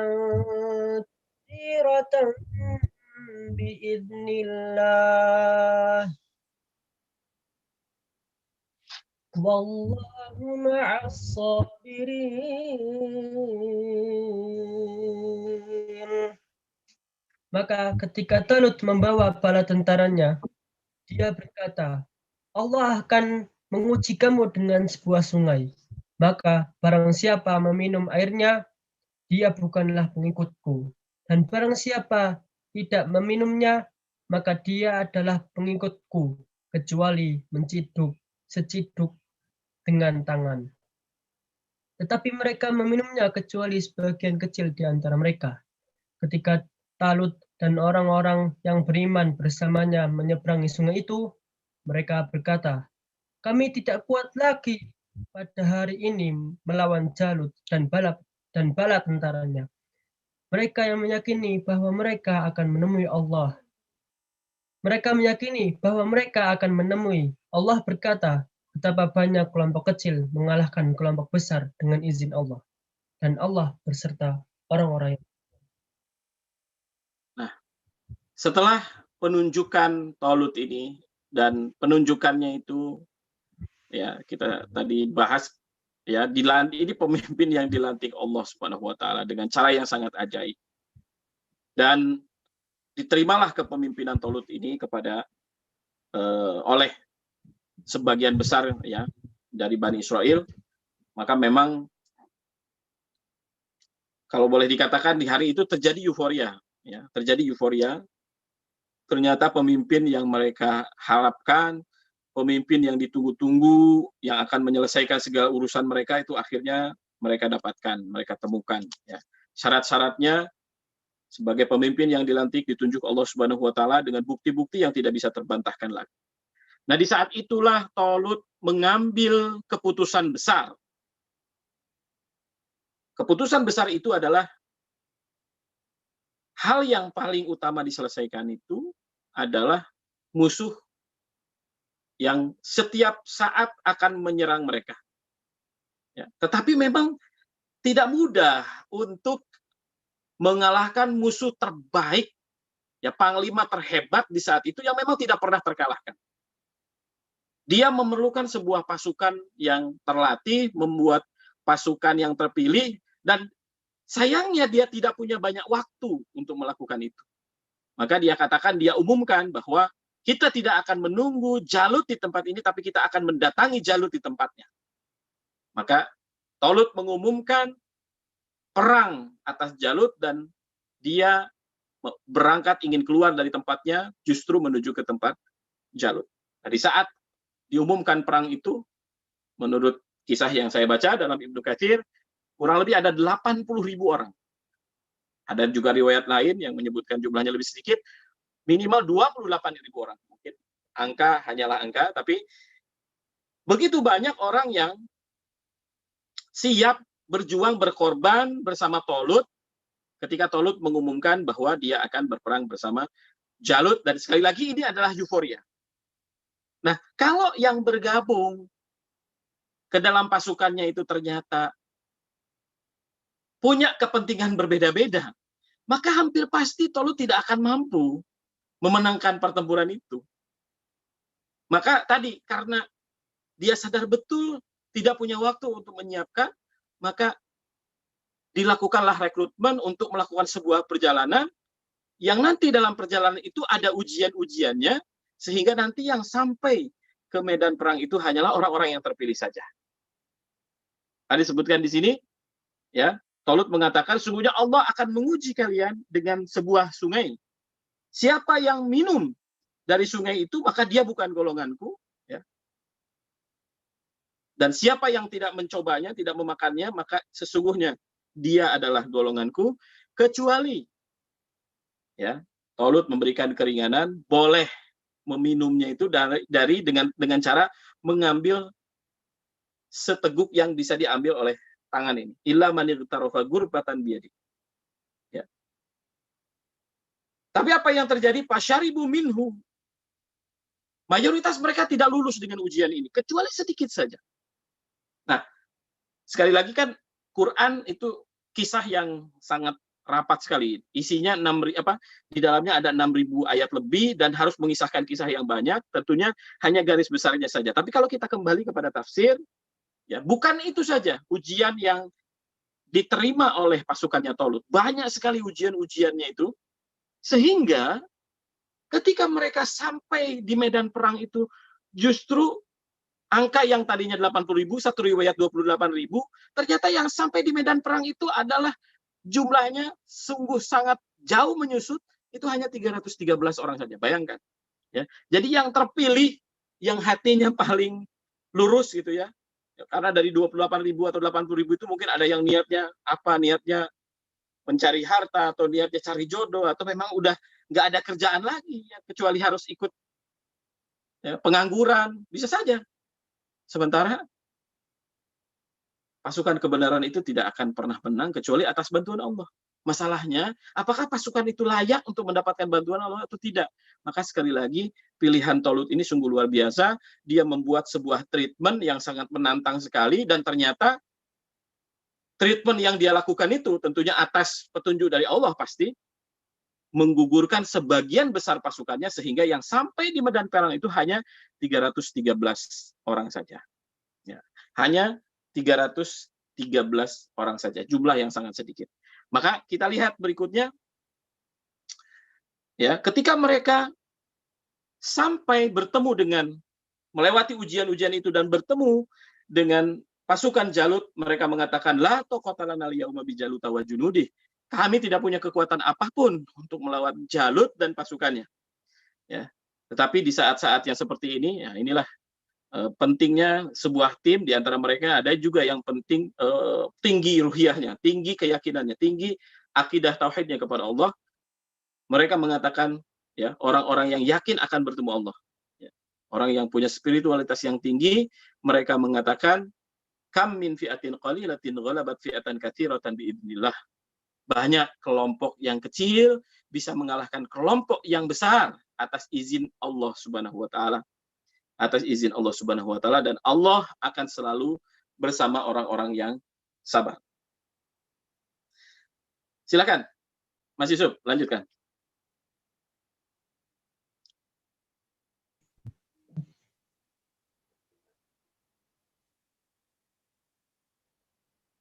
كثيرة بإذن الله والله مع الصابرين. Maka ketika Talut membawa bala tentaranya, dia berkata, Allah akan menguji kamu dengan sebuah sungai. Maka barang siapa meminum airnya, dia bukanlah pengikutku. Dan barang siapa tidak meminumnya, maka dia adalah pengikutku, kecuali menciduk seciduk dengan tangan. Tetapi mereka meminumnya kecuali sebagian kecil di antara mereka. Ketika Talut dan orang-orang yang beriman bersamanya menyeberangi sungai itu, mereka berkata, kami tidak kuat lagi pada hari ini melawan Jalut dan bala tentaranya. Mereka yang meyakini bahwa mereka akan menemui Allah. Mereka meyakini bahwa mereka akan menemui. Allah berkata, betapa banyak kelompok kecil mengalahkan kelompok besar dengan izin Allah. Dan Allah berserta orang-orang yang... Nah, setelah penunjukan Talut ini, dan penunjukannya itu ya kita tadi bahas ya, ini pemimpin yang dilantik Allah Subhanahu wa taala dengan cara yang sangat ajaib. Dan diterimalah kepemimpinan Talut ini kepada oleh sebagian besar ya dari Bani Israel. Maka memang kalau boleh dikatakan di hari itu terjadi euforia, ya, terjadi euforia. Ternyata pemimpin yang mereka harapkan, pemimpin yang ditunggu-tunggu, yang akan menyelesaikan segala urusan mereka itu akhirnya mereka dapatkan, mereka temukan. Ya. Syarat-syaratnya sebagai pemimpin yang dilantik ditunjuk Allah Subhanahu wa taala dengan bukti-bukti yang tidak bisa terbantahkan lagi. Nah, di saat itulah Talut mengambil keputusan besar. Keputusan besar itu adalah hal yang paling utama diselesaikan itu adalah musuh yang setiap saat akan menyerang mereka. Ya, tetapi memang tidak mudah untuk mengalahkan musuh terbaik, ya, panglima terhebat di saat itu yang memang tidak pernah terkalahkan. Dia memerlukan sebuah pasukan yang terlatih, membuat pasukan yang terpilih, dan sayangnya dia tidak punya banyak waktu untuk melakukan itu. Maka dia katakan, dia umumkan bahwa kita tidak akan menunggu Jalut di tempat ini, tapi kita akan mendatangi Jalut di tempatnya. Maka Talut mengumumkan perang atas Jalut, dan dia berangkat ingin keluar dari tempatnya, justru menuju ke tempat Jalut. Nah, di saat diumumkan perang itu, menurut kisah yang saya baca dalam Ibnu Katsir, kurang lebih ada 80.000 orang. Ada juga riwayat lain yang menyebutkan jumlahnya lebih sedikit, minimal 28.000 orang. Mungkin angka hanyalah angka, tapi begitu banyak orang yang siap berjuang, berkorban bersama Talut ketika Talut mengumumkan bahwa dia akan berperang bersama Jalut. Dan sekali lagi ini adalah euforia. Nah, kalau yang bergabung ke dalam pasukannya itu ternyata punya kepentingan berbeda-beda, maka hampir pasti Talut tidak akan mampu memenangkan pertempuran itu. Maka tadi, karena dia sadar betul tidak punya waktu untuk menyiapkan, maka dilakukanlah rekrutmen untuk melakukan sebuah perjalanan, yang nanti dalam perjalanan itu ada ujian-ujiannya, sehingga nanti yang sampai ke medan perang itu hanyalah orang-orang yang terpilih saja. Tadi disebutkan di sini, ya, Talut mengatakan, sungguhnya Allah akan menguji kalian dengan sebuah sungai. Siapa yang minum dari sungai itu, maka dia bukan golonganku. Ya. Dan siapa yang tidak mencobanya, tidak memakannya, maka sesungguhnya dia adalah golonganku. Kecuali, ya, Talut memberikan keringanan, boleh meminumnya itu dengan cara mengambil seteguk yang bisa diambil oleh tangan ini. Illa man igtarafa gurbatan biyadi. Ya. Tapi apa yang terjadi? Fasyaribu minhu. Mayoritas mereka tidak lulus dengan ujian ini, kecuali sedikit saja. Nah, sekali lagi kan Quran itu kisah yang sangat rapat sekali. Isinya di dalamnya ada 6.000 ayat lebih dan harus mengisahkan kisah yang banyak. Tentunya hanya garis besarnya saja. Tapi kalau kita kembali kepada tafsir, ya, bukan itu saja ujian yang diterima oleh pasukannya Talut. Banyak sekali ujian-ujiannya itu, sehingga ketika mereka sampai di medan perang itu, justru angka yang tadinya 80.000, satu riwayat 28.000, ternyata yang sampai di medan perang itu adalah jumlahnya sungguh sangat jauh menyusut, itu hanya 313 orang saja. Bayangkan. Ya. Jadi yang terpilih, yang hatinya paling lurus gitu ya, karena dari 28.000 atau 80.000 itu mungkin ada yang niatnya mencari harta, atau niatnya cari jodoh, atau memang udah nggak ada kerjaan lagi, ya, kecuali harus ikut, ya, pengangguran, bisa saja. Sementara pasukan kebenaran itu tidak akan pernah menang kecuali atas bantuan Allah. Masalahnya, apakah pasukan itu layak untuk mendapatkan bantuan Allah atau tidak? Maka sekali lagi, pilihan Talut ini sungguh luar biasa. Dia membuat sebuah treatment yang sangat menantang sekali, dan ternyata treatment yang dia lakukan itu tentunya atas petunjuk dari Allah pasti. menggugurkan sebagian besar pasukannya sehingga yang sampai di medan perang itu hanya 313 orang saja. Ya, hanya 313 orang saja, jumlah yang sangat sedikit. Maka kita lihat berikutnya, ya, ketika mereka sampai bertemu dengan melewati ujian-ujian itu dan bertemu dengan pasukan Jalut, mereka mengatakan la taqata lana al-yauma bi Jalut wa junudih. Kami tidak punya kekuatan apapun untuk melawan Jalut dan pasukannya. Ya. Tetapi di saat-saat yang seperti ini, ya inilah pentingnya sebuah tim. Di antara mereka ada juga yang penting tinggi ruhiyahnya, tinggi keyakinannya, tinggi akidah tauhidnya kepada Allah. Mereka mengatakan, ya, orang-orang yang yakin akan bertemu Allah, ya, orang yang punya spiritualitas yang tinggi, mereka mengatakan kam min fi'atin qalilatin ghalabat fi'atan katsiratan biidznillah. Banyak kelompok yang kecil bisa mengalahkan kelompok yang besar atas izin Allah Subhanahu wa taala. Atas izin Allah Subhanahu wa taala, dan Allah akan selalu bersama orang-orang yang sabar. Silakan Mas Yusuf, lanjutkan.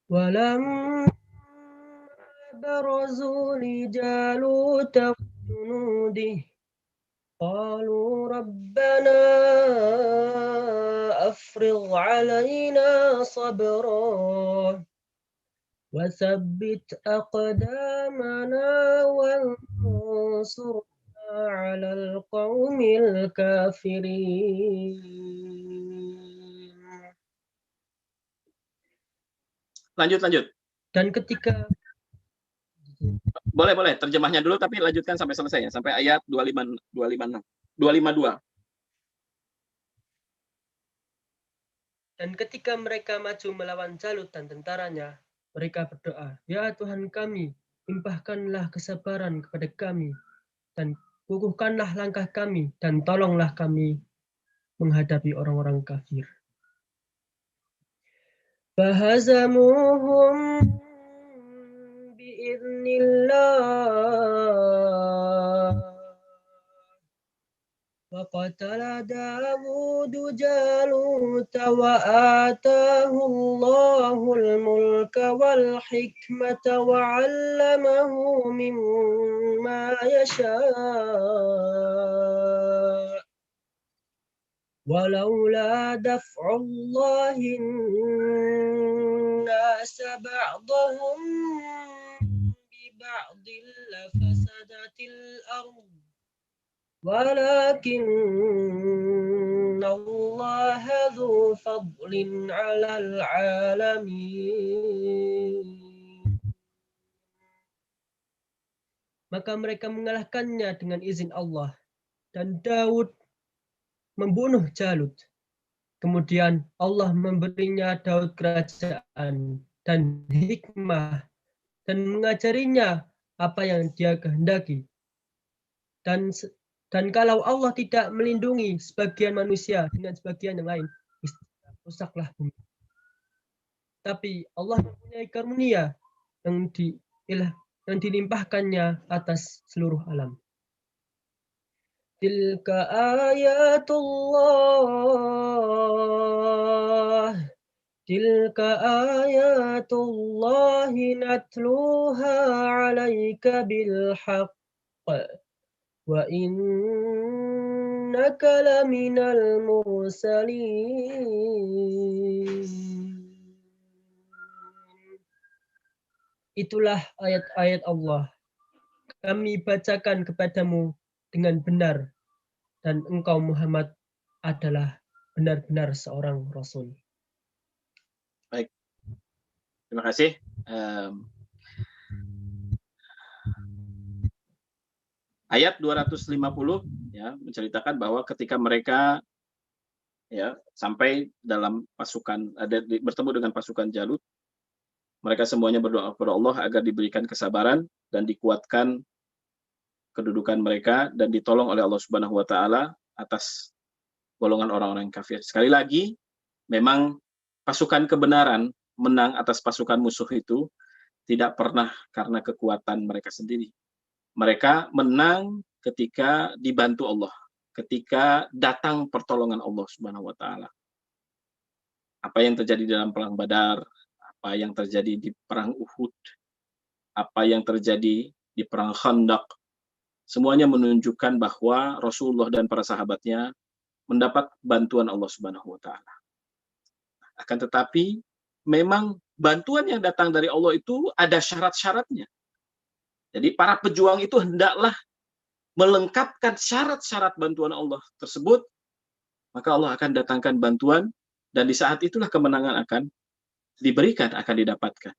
ولما برزوا لجالوت وجنوده قالوا ربنا أفرغ علينا صبرا وثبت أقدامنا وانصرنا على القوم الكافرين. Lanjut. Dan ketika Boleh, terjemahnya dulu tapi lanjutkan sampai selesai ya, sampai ayat 252. Dan ketika mereka maju melawan Jalut dan tentaranya, mereka berdoa, ya Tuhan kami, limpahkanlah kesabaran kepada kami, dan kukuhkanlah langkah kami, dan tolonglah kami menghadapi orang-orang kafir. Fahazamuhum bi'idznillah wa qatala Dawud Jaluta wa atahu Allahul mulka wal hikmata wa 'allamahu mimma yasha'. ولولا دفع الله الناس بعضهم ببعض لفسدت الأرض ولكن الله ذو فضل على العالمين. Maka mereka mengalahkannya dengan izin Allah, dan Daud membunuh Jalut. Kemudian Allah memberinya Daud kerajaan dan hikmah dan mengajarinya apa yang dia kehendaki. Dan kalau Allah tidak melindungi sebagian manusia dengan sebagian yang lain, rusaklah bumi. Tapi Allah mempunyai karunia yang dilimpahkannya atas seluruh alam. Tilka ayatullah natluha 'alaika bil haqq wa innaka laminal mursalin. Itulah ayat-ayat Allah. Kami bacakan kepadamu dengan benar, dan engkau Muhammad adalah benar-benar seorang Rasul. Baik, terima kasih. Ayat 250 ya menceritakan bahwa ketika mereka ya sampai dalam pasukan bertemu dengan pasukan Jalut, mereka semuanya berdoa kepada Allah agar diberikan kesabaran dan dikuatkan kedudukan mereka dan ditolong oleh Allah Subhanahu wa taala atas golongan orang-orang yang kafir. Sekali lagi, memang pasukan kebenaran menang atas pasukan musuh itu tidak pernah karena kekuatan mereka sendiri, Mereka menang ketika dibantu Allah, ketika datang pertolongan Allah Subhanahu wa taala. Apa yang terjadi dalam perang Badar, apa yang terjadi di perang Uhud, apa yang terjadi di perang Khandaq, semuanya menunjukkan bahwa Rasulullah dan para sahabatnya mendapat bantuan Allah Subhanahu wa taala. Akan tetapi memang bantuan yang datang dari Allah itu ada syarat-syaratnya. Jadi para pejuang itu hendaklah melengkapkan syarat-syarat bantuan Allah tersebut, maka Allah akan datangkan bantuan, dan di saat itulah kemenangan akan diberikan, akan didapatkan.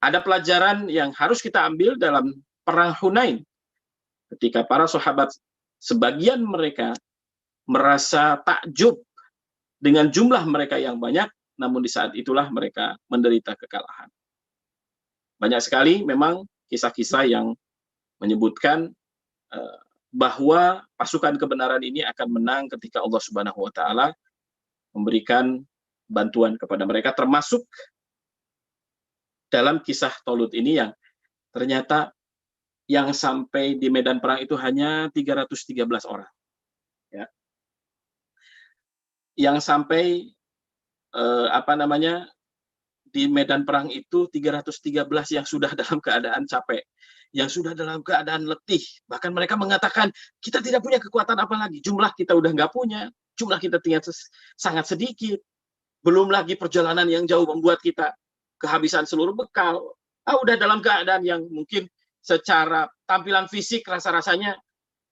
Ada pelajaran yang harus kita ambil dalam perang Hunain. Ketika para sahabat, sebagian mereka merasa takjub dengan jumlah mereka yang banyak, namun di saat itulah mereka menderita kekalahan. Banyak sekali memang kisah-kisah yang menyebutkan bahwa pasukan kebenaran ini akan menang ketika Allah Subhanahu wa taala memberikan bantuan kepada mereka, termasuk dalam kisah Talut ini yang ternyata yang sampai di medan perang itu hanya 313 orang. Ya. Yang sampai di medan perang itu 313 yang sudah dalam keadaan capek, yang sudah dalam keadaan letih. Bahkan mereka mengatakan, kita tidak punya kekuatan apa lagi. Jumlah kita udah nggak punya, jumlah kita sangat sedikit. Belum lagi perjalanan yang jauh membuat kita kehabisan seluruh bekal. Udah dalam keadaan yang mungkin secara tampilan fisik rasa-rasanya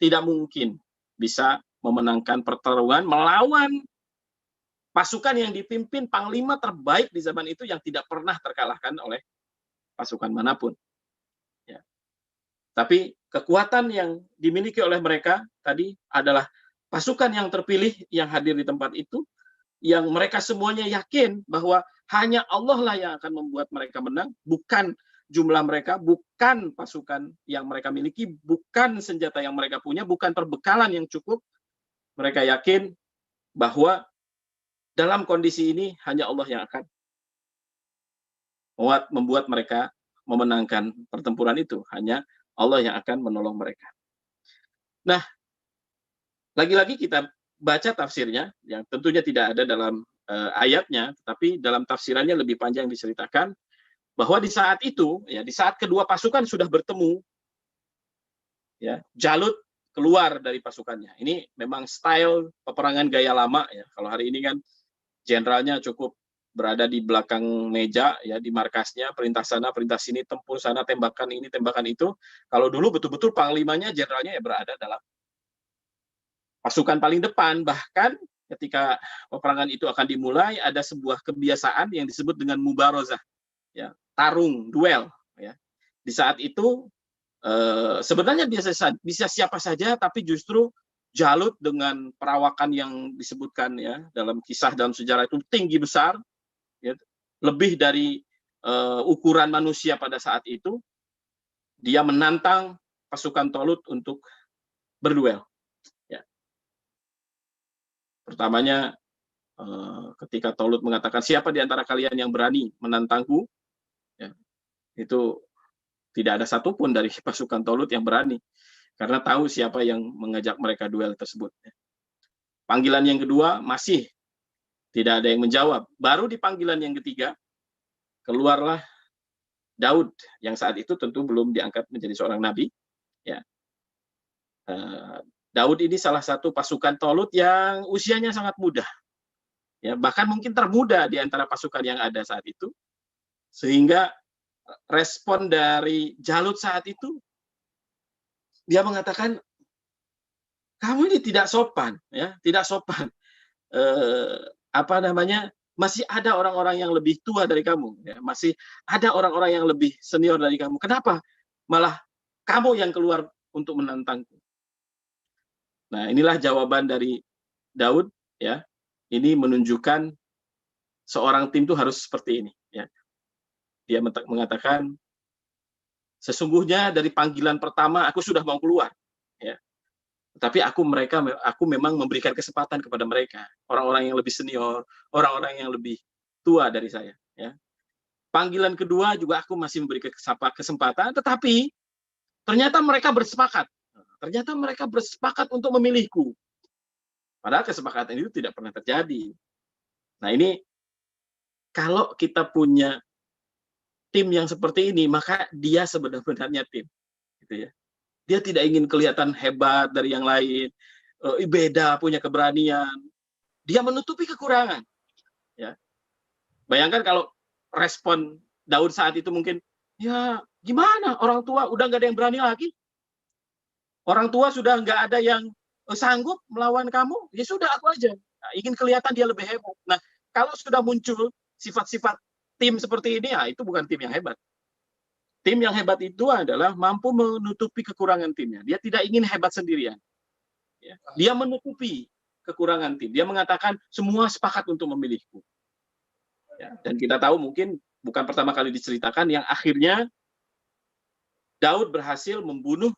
tidak mungkin bisa memenangkan pertarungan melawan pasukan yang dipimpin panglima terbaik di zaman itu yang tidak pernah terkalahkan oleh pasukan manapun. Ya. Tapi kekuatan yang dimiliki oleh mereka tadi adalah pasukan yang terpilih yang hadir di tempat itu, yang mereka semuanya yakin bahwa hanya Allah lah yang akan membuat mereka menang, bukan jumlah mereka, bukan pasukan yang mereka miliki, bukan senjata yang mereka punya, bukan perbekalan yang cukup. Mereka yakin bahwa dalam kondisi ini hanya Allah yang akan membuat mereka memenangkan pertempuran itu. Hanya Allah yang akan menolong mereka. Nah, lagi-lagi kita baca tafsirnya, yang tentunya tidak ada dalam ayatnya, tetapi dalam tafsirannya lebih panjang diceritakan bahwa di saat itu, ya, di saat kedua pasukan sudah bertemu, ya, Jalut keluar dari pasukannya. Ini memang style peperangan gaya lama, ya. Kalau hari ini kan jenderalnya cukup berada di belakang meja, ya, di markasnya, perintah sana, perintah sini, tempur sana, tembakan ini, tembakan itu. Kalau dulu betul-betul panglimanya, jenderalnya ya berada dalam pasukan paling depan. Bahkan ketika peperangan itu akan dimulai, ada sebuah kebiasaan yang disebut dengan mubarozah, ya, tarung, duel. Ya. Di saat itu sebenarnya bisa siapa saja, tapi justru Jalut dengan perawakan yang disebutkan, ya, dalam kisah dalam sejarah itu tinggi besar, ya, lebih dari ukuran manusia pada saat itu. Dia menantang pasukan Talut untuk berduel. Ya. Pertamanya ketika Talut mengatakan, siapa di antara kalian yang berani menantangku? Ya, itu tidak ada satupun dari pasukan Talut yang berani. Karena tahu siapa yang mengajak mereka duel tersebut. Panggilan yang kedua masih tidak ada yang menjawab. Baru di panggilan yang ketiga, keluarlah Daud, yang saat itu tentu belum diangkat menjadi seorang nabi. Ya. Daud ini salah satu pasukan Talut yang usianya sangat muda. Ya, bahkan mungkin termuda di antara pasukan yang ada saat itu. Sehingga respon dari Jalut saat itu, dia mengatakan, kamu ini tidak sopan, ya, tidak sopan. Masih ada orang-orang yang lebih tua dari kamu, ya, masih ada orang-orang yang lebih senior dari kamu. Kenapa malah kamu yang keluar untuk menantangku? Nah, inilah jawaban dari Daud, ya. Ini menunjukkan seorang tim itu harus seperti ini, ya. Dia mengatakan, sesungguhnya dari panggilan pertama aku sudah mau keluar, ya. Tapi aku memang memberikan kesempatan kepada mereka, orang-orang yang lebih senior, orang-orang yang lebih tua dari saya, ya. Panggilan kedua juga aku masih memberi kesempatan, tetapi Ternyata mereka bersepakat. Ternyata mereka bersepakat untuk memilihku. Padahal kesepakatan itu tidak pernah terjadi. Nah ini, kalau kita punya tim yang seperti ini, maka dia sebenarnya tim. Gitu ya. Dia tidak ingin kelihatan hebat dari yang lain, beda, punya keberanian. Dia menutupi kekurangan. Ya. Bayangkan kalau respon Daud saat itu mungkin, ya gimana, orang tua udah nggak ada yang berani lagi. Orang tua sudah nggak ada yang sanggup melawan kamu, ya sudah aku aja. Nah, ingin kelihatan dia lebih hebat. Nah, kalau sudah muncul sifat-sifat tim seperti ini, ya itu bukan tim yang hebat. Tim yang hebat itu adalah mampu menutupi kekurangan timnya. Dia tidak ingin hebat sendirian. Ya. Dia menutupi kekurangan tim. Dia mengatakan semua sepakat untuk memilihku. Ya. Dan kita tahu mungkin bukan pertama kali diceritakan yang akhirnya Daud berhasil membunuh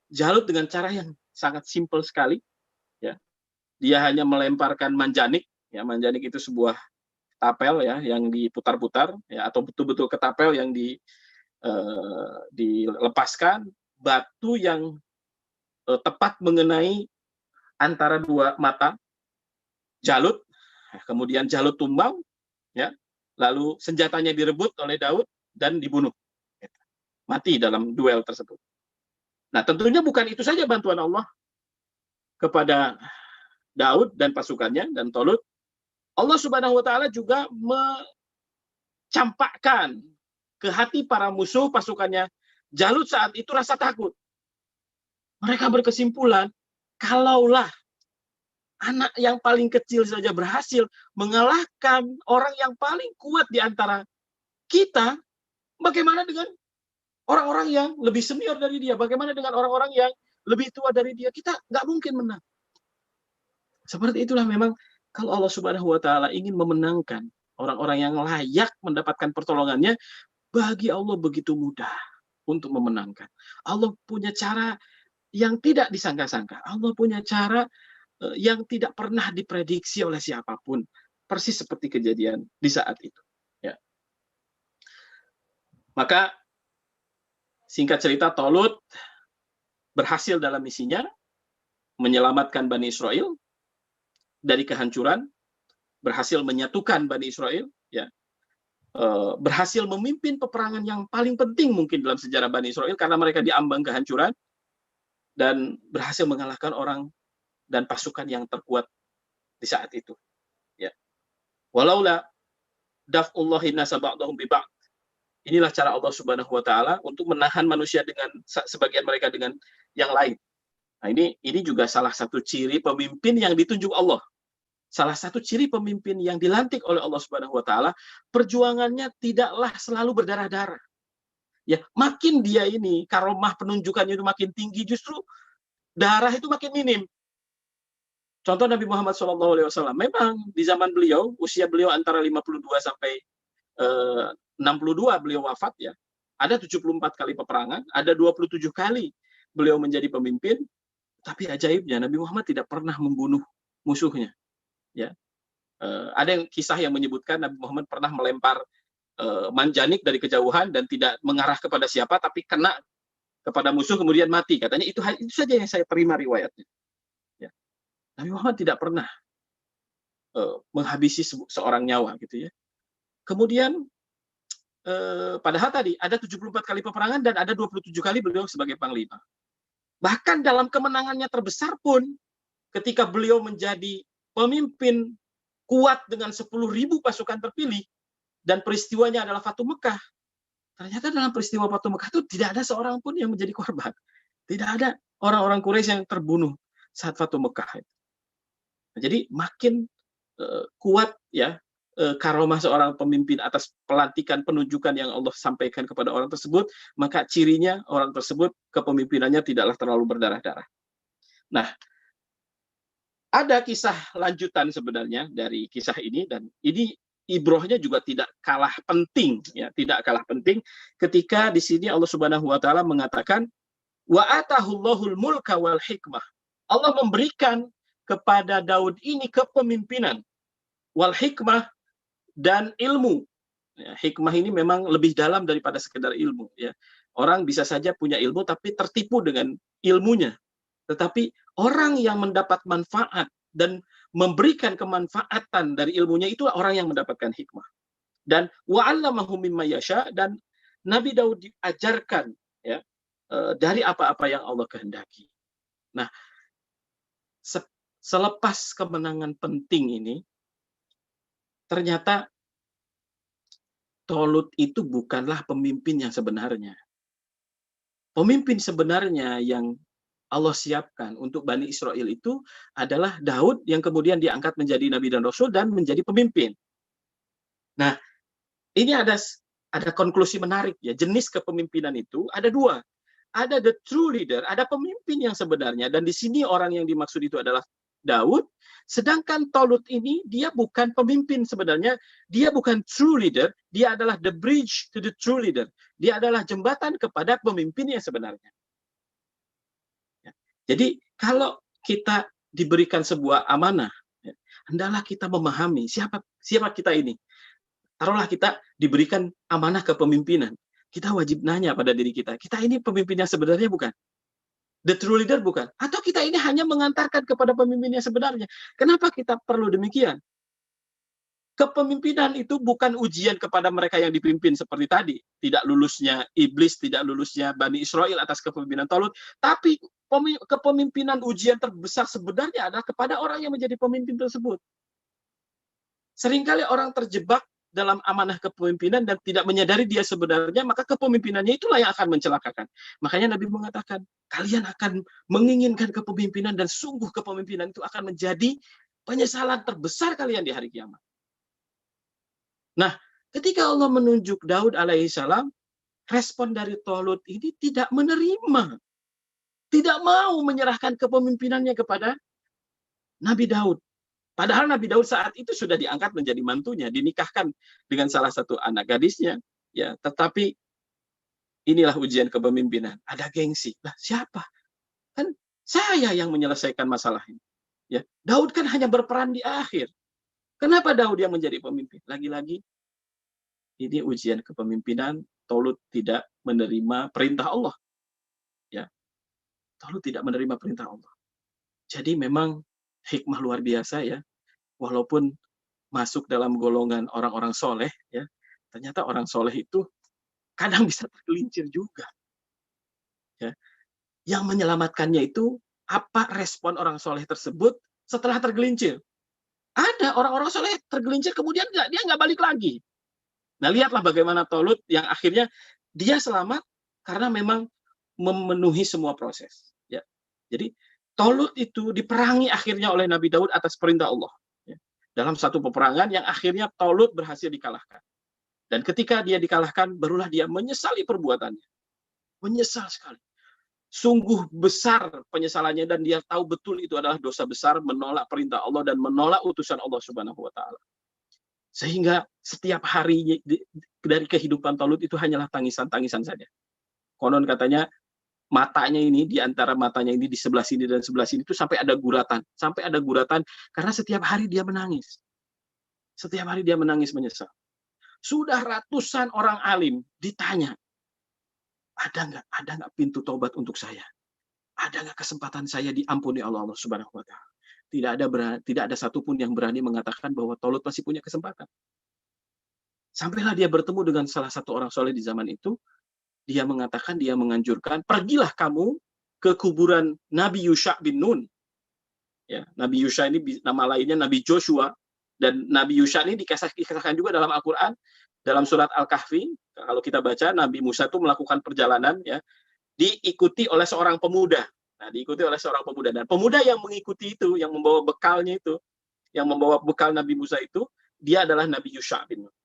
Jalut dengan cara yang sangat simpel sekali. Ya. Dia hanya melemparkan manjanik. Ya, manjanik itu sebuah tapel ya yang diputar-putar ya, atau betul-betul ketapel yang dilepaskan, batu yang tepat mengenai antara dua mata Jalut, kemudian Jalut tumbang, ya, lalu senjatanya direbut oleh Daud dan dibunuh, mati dalam duel tersebut. Nah, tentunya bukan itu saja bantuan Allah kepada Daud dan pasukannya dan Tolut. Allah Subhanahu wa taala juga mencampakkan ke hati para musuh pasukannya Jalut saat itu rasa takut. Mereka berkesimpulan, kalaulah anak yang paling kecil saja berhasil mengalahkan orang yang paling kuat di antara kita, bagaimana dengan orang-orang yang lebih senior dari dia? Bagaimana dengan orang-orang yang lebih tua dari dia? Kita nggak mungkin menang. Seperti itulah memang kalau Allah Subhanahu wa taala ingin memenangkan orang-orang yang layak mendapatkan pertolongannya, bagi Allah begitu mudah untuk memenangkan. Allah punya cara yang tidak disangka-sangka. Allah punya cara yang tidak pernah diprediksi oleh siapapun. Persis seperti kejadian di saat itu. Ya. Maka singkat cerita, Tolut berhasil dalam misinya menyelamatkan Bani Israel dari kehancuran, berhasil menyatukan Bani Israel, ya, berhasil memimpin peperangan yang paling penting mungkin dalam sejarah Bani Israel karena mereka diambang kehancuran, dan berhasil mengalahkan orang dan pasukan yang terkuat di saat itu. Ya. Walaula daf'ullahi nasa ba'dahum bi ba'd. Inilah cara Allah Subhanahu wa taala untuk menahan manusia dengan sebagian mereka dengan yang lain. Nah, ini juga salah satu ciri pemimpin yang ditunjuk Allah. Salah satu ciri pemimpin yang dilantik oleh Allah Subhanahu wa taala, perjuangannya tidaklah selalu berdarah-darah. Ya, makin dia ini karomah penunjukannya itu makin tinggi, justru darah itu makin minim. Contoh Nabi Muhammad SAW, memang di zaman beliau, usia beliau antara 52 sampai 62 beliau wafat ya. Ada 74 kali peperangan, ada 27 kali beliau menjadi pemimpin, tapi ajaibnya Nabi Muhammad tidak pernah membunuh musuhnya. Ya. Ada kisah yang menyebutkan Nabi Muhammad pernah melempar manjanik dari kejauhan dan tidak mengarah kepada siapa, tapi kena kepada musuh kemudian mati. Katanya itu saja yang saya terima riwayatnya. Ya. Nabi Muhammad tidak pernah menghabisi seorang nyawa gitu ya. Kemudian padahal tadi ada 74 kali peperangan dan ada 27 kali beliau sebagai panglima. Bahkan dalam kemenangannya terbesar pun, ketika beliau menjadi pemimpin kuat dengan 10.000 pasukan terpilih, dan peristiwanya adalah Fatu Mekah, ternyata dalam peristiwa Fatu Mekah itu tidak ada seorang pun yang menjadi korban. Tidak ada orang-orang Quraisy yang terbunuh saat Fatu Mekah. Jadi makin kuat ya karomah seorang pemimpin atas pelantikan penunjukan yang Allah sampaikan kepada orang tersebut, maka cirinya orang tersebut kepemimpinannya tidaklah terlalu berdarah-darah. Nah, ada kisah lanjutan sebenarnya dari kisah ini, dan ini ibrohnya juga tidak kalah penting ya, tidak kalah penting ketika di sini Allah Subhanahu wa taala mengatakan wa atahullahul mulka wal hikmah. Allah memberikan kepada Daud ini kepemimpinan, wal hikmah, dan ilmu. Ya, hikmah ini memang lebih dalam daripada sekedar ilmu. Ya. Orang bisa saja punya ilmu tapi tertipu dengan ilmunya. Tetapi orang yang mendapat manfaat dan memberikan kemanfaatan dari ilmunya, itulah orang yang mendapatkan hikmah. Dan wa'allamahu mimma yasha, dan Nabi Daud diajarkan ya dari apa-apa yang Allah kehendaki. Nah, selepas kemenangan penting ini, ternyata Tolut itu bukanlah pemimpin yang sebenarnya. Pemimpin sebenarnya yang Allah siapkan untuk Bani Israel itu adalah Daud, yang kemudian diangkat menjadi Nabi dan Rasul dan menjadi pemimpin. Nah, ini ada konklusi menarik ya. Jenis kepemimpinan itu ada dua. Ada the true leader, ada pemimpin yang sebenarnya, dan di sini orang yang dimaksud itu adalah Daud. Sedangkan Tolut ini dia bukan pemimpin sebenarnya, dia bukan true leader, dia adalah the bridge to the true leader. Dia adalah jembatan kepada pemimpin yang sebenarnya. Ya. Jadi kalau kita diberikan sebuah amanah, ya, hendaklah kita memahami siapa kita ini. Taruhlah kita diberikan amanah kepemimpinan. Kita wajib nanya pada diri kita ini pemimpin yang sebenarnya bukan? The true leader bukan? Atau kita ini hanya mengantarkan kepada pemimpin yang sebenarnya? Kenapa kita perlu demikian? Kepemimpinan itu bukan ujian kepada mereka yang dipimpin seperti tadi. Tidak lulusnya iblis, tidak lulusnya Bani Israel atas kepemimpinan Tolut. Tapi kepemimpinan ujian terbesar sebenarnya adalah kepada orang yang menjadi pemimpin tersebut. Seringkali orang terjebak dalam amanah kepemimpinan dan tidak menyadari dia sebenarnya, maka kepemimpinannya itulah yang akan mencelakakan. Makanya Nabi mengatakan, kalian akan menginginkan kepemimpinan dan sungguh kepemimpinan itu akan menjadi penyesalan terbesar kalian di hari kiamat. Nah, ketika Allah menunjuk Daud alaihissalam, respon dari Tolut ini tidak menerima. Tidak mau menyerahkan kepemimpinannya kepada Nabi Daud. Padahal Nabi Daud saat itu sudah diangkat menjadi mantunya, dinikahkan dengan salah satu anak gadisnya, ya. Tetapi inilah ujian kepemimpinan. Ada gengsi. Lah, siapa? Kan saya yang menyelesaikan masalah ini. Ya, Daud kan hanya berperan di akhir. Kenapa Daud yang menjadi pemimpin? Lagi-lagi ini ujian kepemimpinan. Tolut tidak menerima perintah Allah. Ya, Tolut tidak menerima perintah Allah. Jadi memang hikmah luar biasa ya. Walaupun masuk dalam golongan orang-orang soleh, ya, ternyata orang soleh itu kadang bisa tergelincir juga. Ya. Yang menyelamatkannya itu apa respon orang soleh tersebut setelah tergelincir. Ada orang-orang soleh tergelincir kemudian dia nggak balik lagi. Nah, lihatlah bagaimana Tolut yang akhirnya dia selamat karena memang memenuhi semua proses. Ya. Jadi Tolut itu diperangi akhirnya oleh Nabi Daud atas perintah Allah. Dalam satu peperangan yang akhirnya Tolut berhasil dikalahkan. Dan ketika dia dikalahkan, barulah dia menyesali perbuatannya. Menyesal sekali. Sungguh besar penyesalannya, dan dia tahu betul itu adalah dosa besar, menolak perintah Allah dan menolak utusan Allah Subhanahu wa Ta'ala. Sehingga setiap hari dari kehidupan Tolut itu hanyalah tangisan-tangisan saja. Konon katanya, matanya ini, di antara matanya ini, di sebelah sini dan sebelah sini itu sampai ada guratan. Sampai ada guratan karena setiap hari dia menangis. Setiap hari dia menangis menyesal. Sudah ratusan orang alim ditanya, ada nggak pintu taubat untuk saya? Ada nggak kesempatan saya diampuni Allah Subhanahu wa Ta'ala? Tidak ada satupun yang berani mengatakan bahwa Tolut masih punya kesempatan. Sampailah dia bertemu dengan salah satu orang soleh di zaman itu. Dia mengatakan, dia menganjurkan, pergilah kamu ke kuburan Nabi Yusha bin Nun. Ya, Nabi Yusha ini nama lainnya Nabi Joshua, dan Nabi Yusha ini dikisahkan juga dalam Al-Quran, dalam surat Al-Kahfi. Kalau kita baca, Nabi Musa itu melakukan perjalanan, ya, diikuti oleh seorang pemuda. Nah, diikuti oleh seorang pemuda, dan pemuda yang mengikuti itu, yang membawa bekalnya itu, yang membawa bekal Nabi Musa itu, dia adalah Nabi Yusha bin Nun.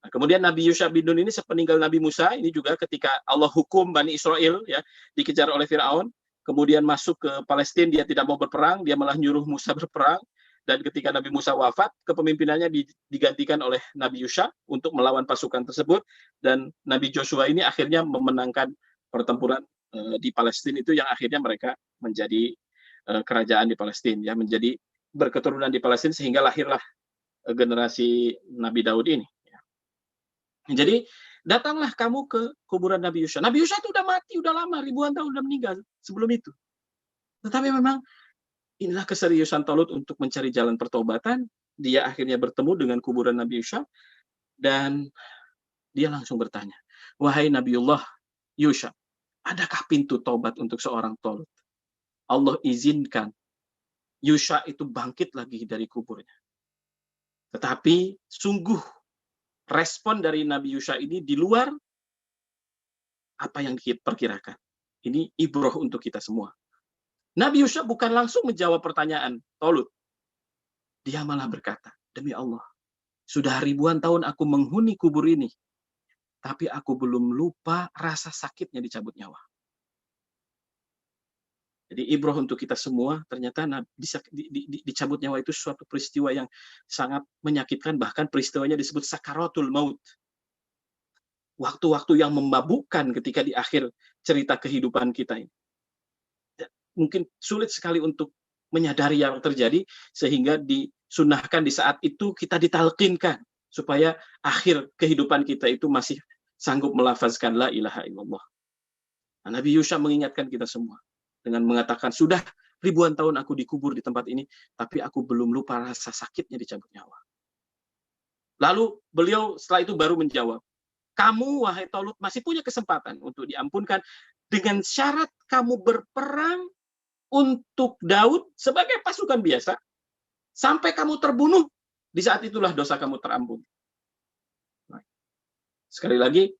Nah, kemudian Nabi Yusha bin Nun ini sepeninggal Nabi Musa, ini juga ketika Allah hukum Bani Israel, ya, dikejar oleh Firaun, kemudian masuk ke Palestina, dia tidak mau berperang, dia malah nyuruh Musa berperang, dan ketika Nabi Musa wafat, kepemimpinannya digantikan oleh Nabi Yusha untuk melawan pasukan tersebut, dan Nabi Joshua ini akhirnya memenangkan pertempuran di Palestina itu, yang akhirnya mereka menjadi kerajaan di Palestina, ya, menjadi berketurunan di Palestina, sehingga lahirlah generasi Nabi Daud ini. Jadi Datanglah kamu ke kuburan Nabi Yusha. Nabi Yusha itu udah mati, udah lama, ribuan tahun udah meninggal sebelum itu. Tetapi memang inilah keseriusan Talut untuk mencari jalan pertobatan. Dia akhirnya bertemu dengan kuburan Nabi Yusha dan dia langsung bertanya, wahai Nabiullah Yusha, adakah pintu taubat untuk seorang Talut? Allah izinkan Yusha itu bangkit lagi dari kuburnya. Tetapi sungguh respon dari Nabi Yusha ini di luar apa yang diperkirakan. Ini ibroh untuk kita semua. Nabi Yusha bukan langsung menjawab pertanyaan Talut. Dia malah berkata, demi Allah, sudah ribuan tahun aku menghuni kubur ini, tapi aku belum lupa rasa sakitnya dicabut nyawa. Jadi ibroh untuk kita semua, ternyata dicabut nyawa itu suatu peristiwa yang sangat menyakitkan, bahkan peristiwanya disebut sakaratul maut. Waktu-waktu yang memabukkan ketika di akhir cerita kehidupan kita ini. Mungkin sulit sekali untuk menyadari yang terjadi, sehingga disunahkan di saat itu kita ditalqinkan, supaya akhir kehidupan kita itu masih sanggup melafazkan la ilaha illallah. Nah, Nabi Yusha mengingatkan kita semua dengan mengatakan, sudah ribuan tahun aku dikubur di tempat ini, tapi aku belum lupa rasa sakitnya dicabut nyawa. Lalu beliau setelah itu baru menjawab, kamu wahai Talut masih punya kesempatan untuk diampunkan dengan syarat kamu berperang untuk Daud sebagai pasukan biasa, sampai kamu terbunuh, di saat itulah dosa kamu terampuni. Nah, sekali lagi,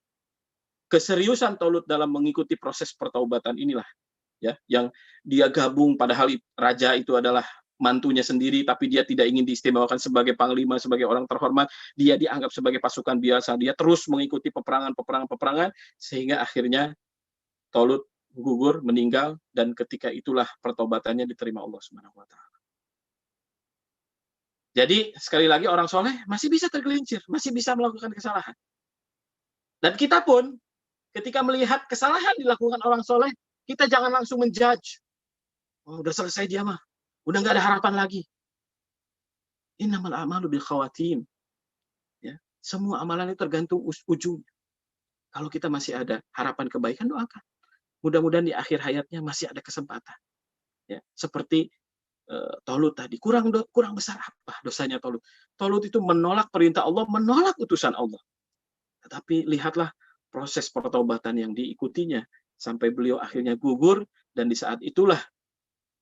keseriusan Talut dalam mengikuti proses pertaubatan inilah ya, yang dia gabung, padahal raja itu adalah mantunya sendiri, tapi dia tidak ingin diistimewakan sebagai panglima, sebagai orang terhormat. Dia dianggap sebagai pasukan biasa. Dia terus mengikuti peperangan, sehingga akhirnya Talut gugur, meninggal, dan ketika itulah pertaubatannya diterima Allah Subhanahu wa Ta'ala. Jadi sekali lagi, orang soleh masih bisa tergelincir, masih bisa melakukan kesalahan. Dan kita pun ketika melihat kesalahan dilakukan orang soleh, kita jangan langsung menjudge. Oh, udah selesai dia mah. Udah nggak ada harapan lagi. Innamal a'malu bil khawatim. Ya, semua amalan itu tergantung ujungnya. Kalau kita masih ada harapan kebaikan, doakan. Mudah-mudahan di akhir hayatnya masih ada kesempatan. Ya, seperti Talut tadi. Kurang besar apa dosanya Talut? Talut itu menolak perintah Allah, menolak utusan Allah. Tetapi lihatlah proses pertaubatan yang diikutinya, sampai beliau akhirnya gugur, dan di saat itulah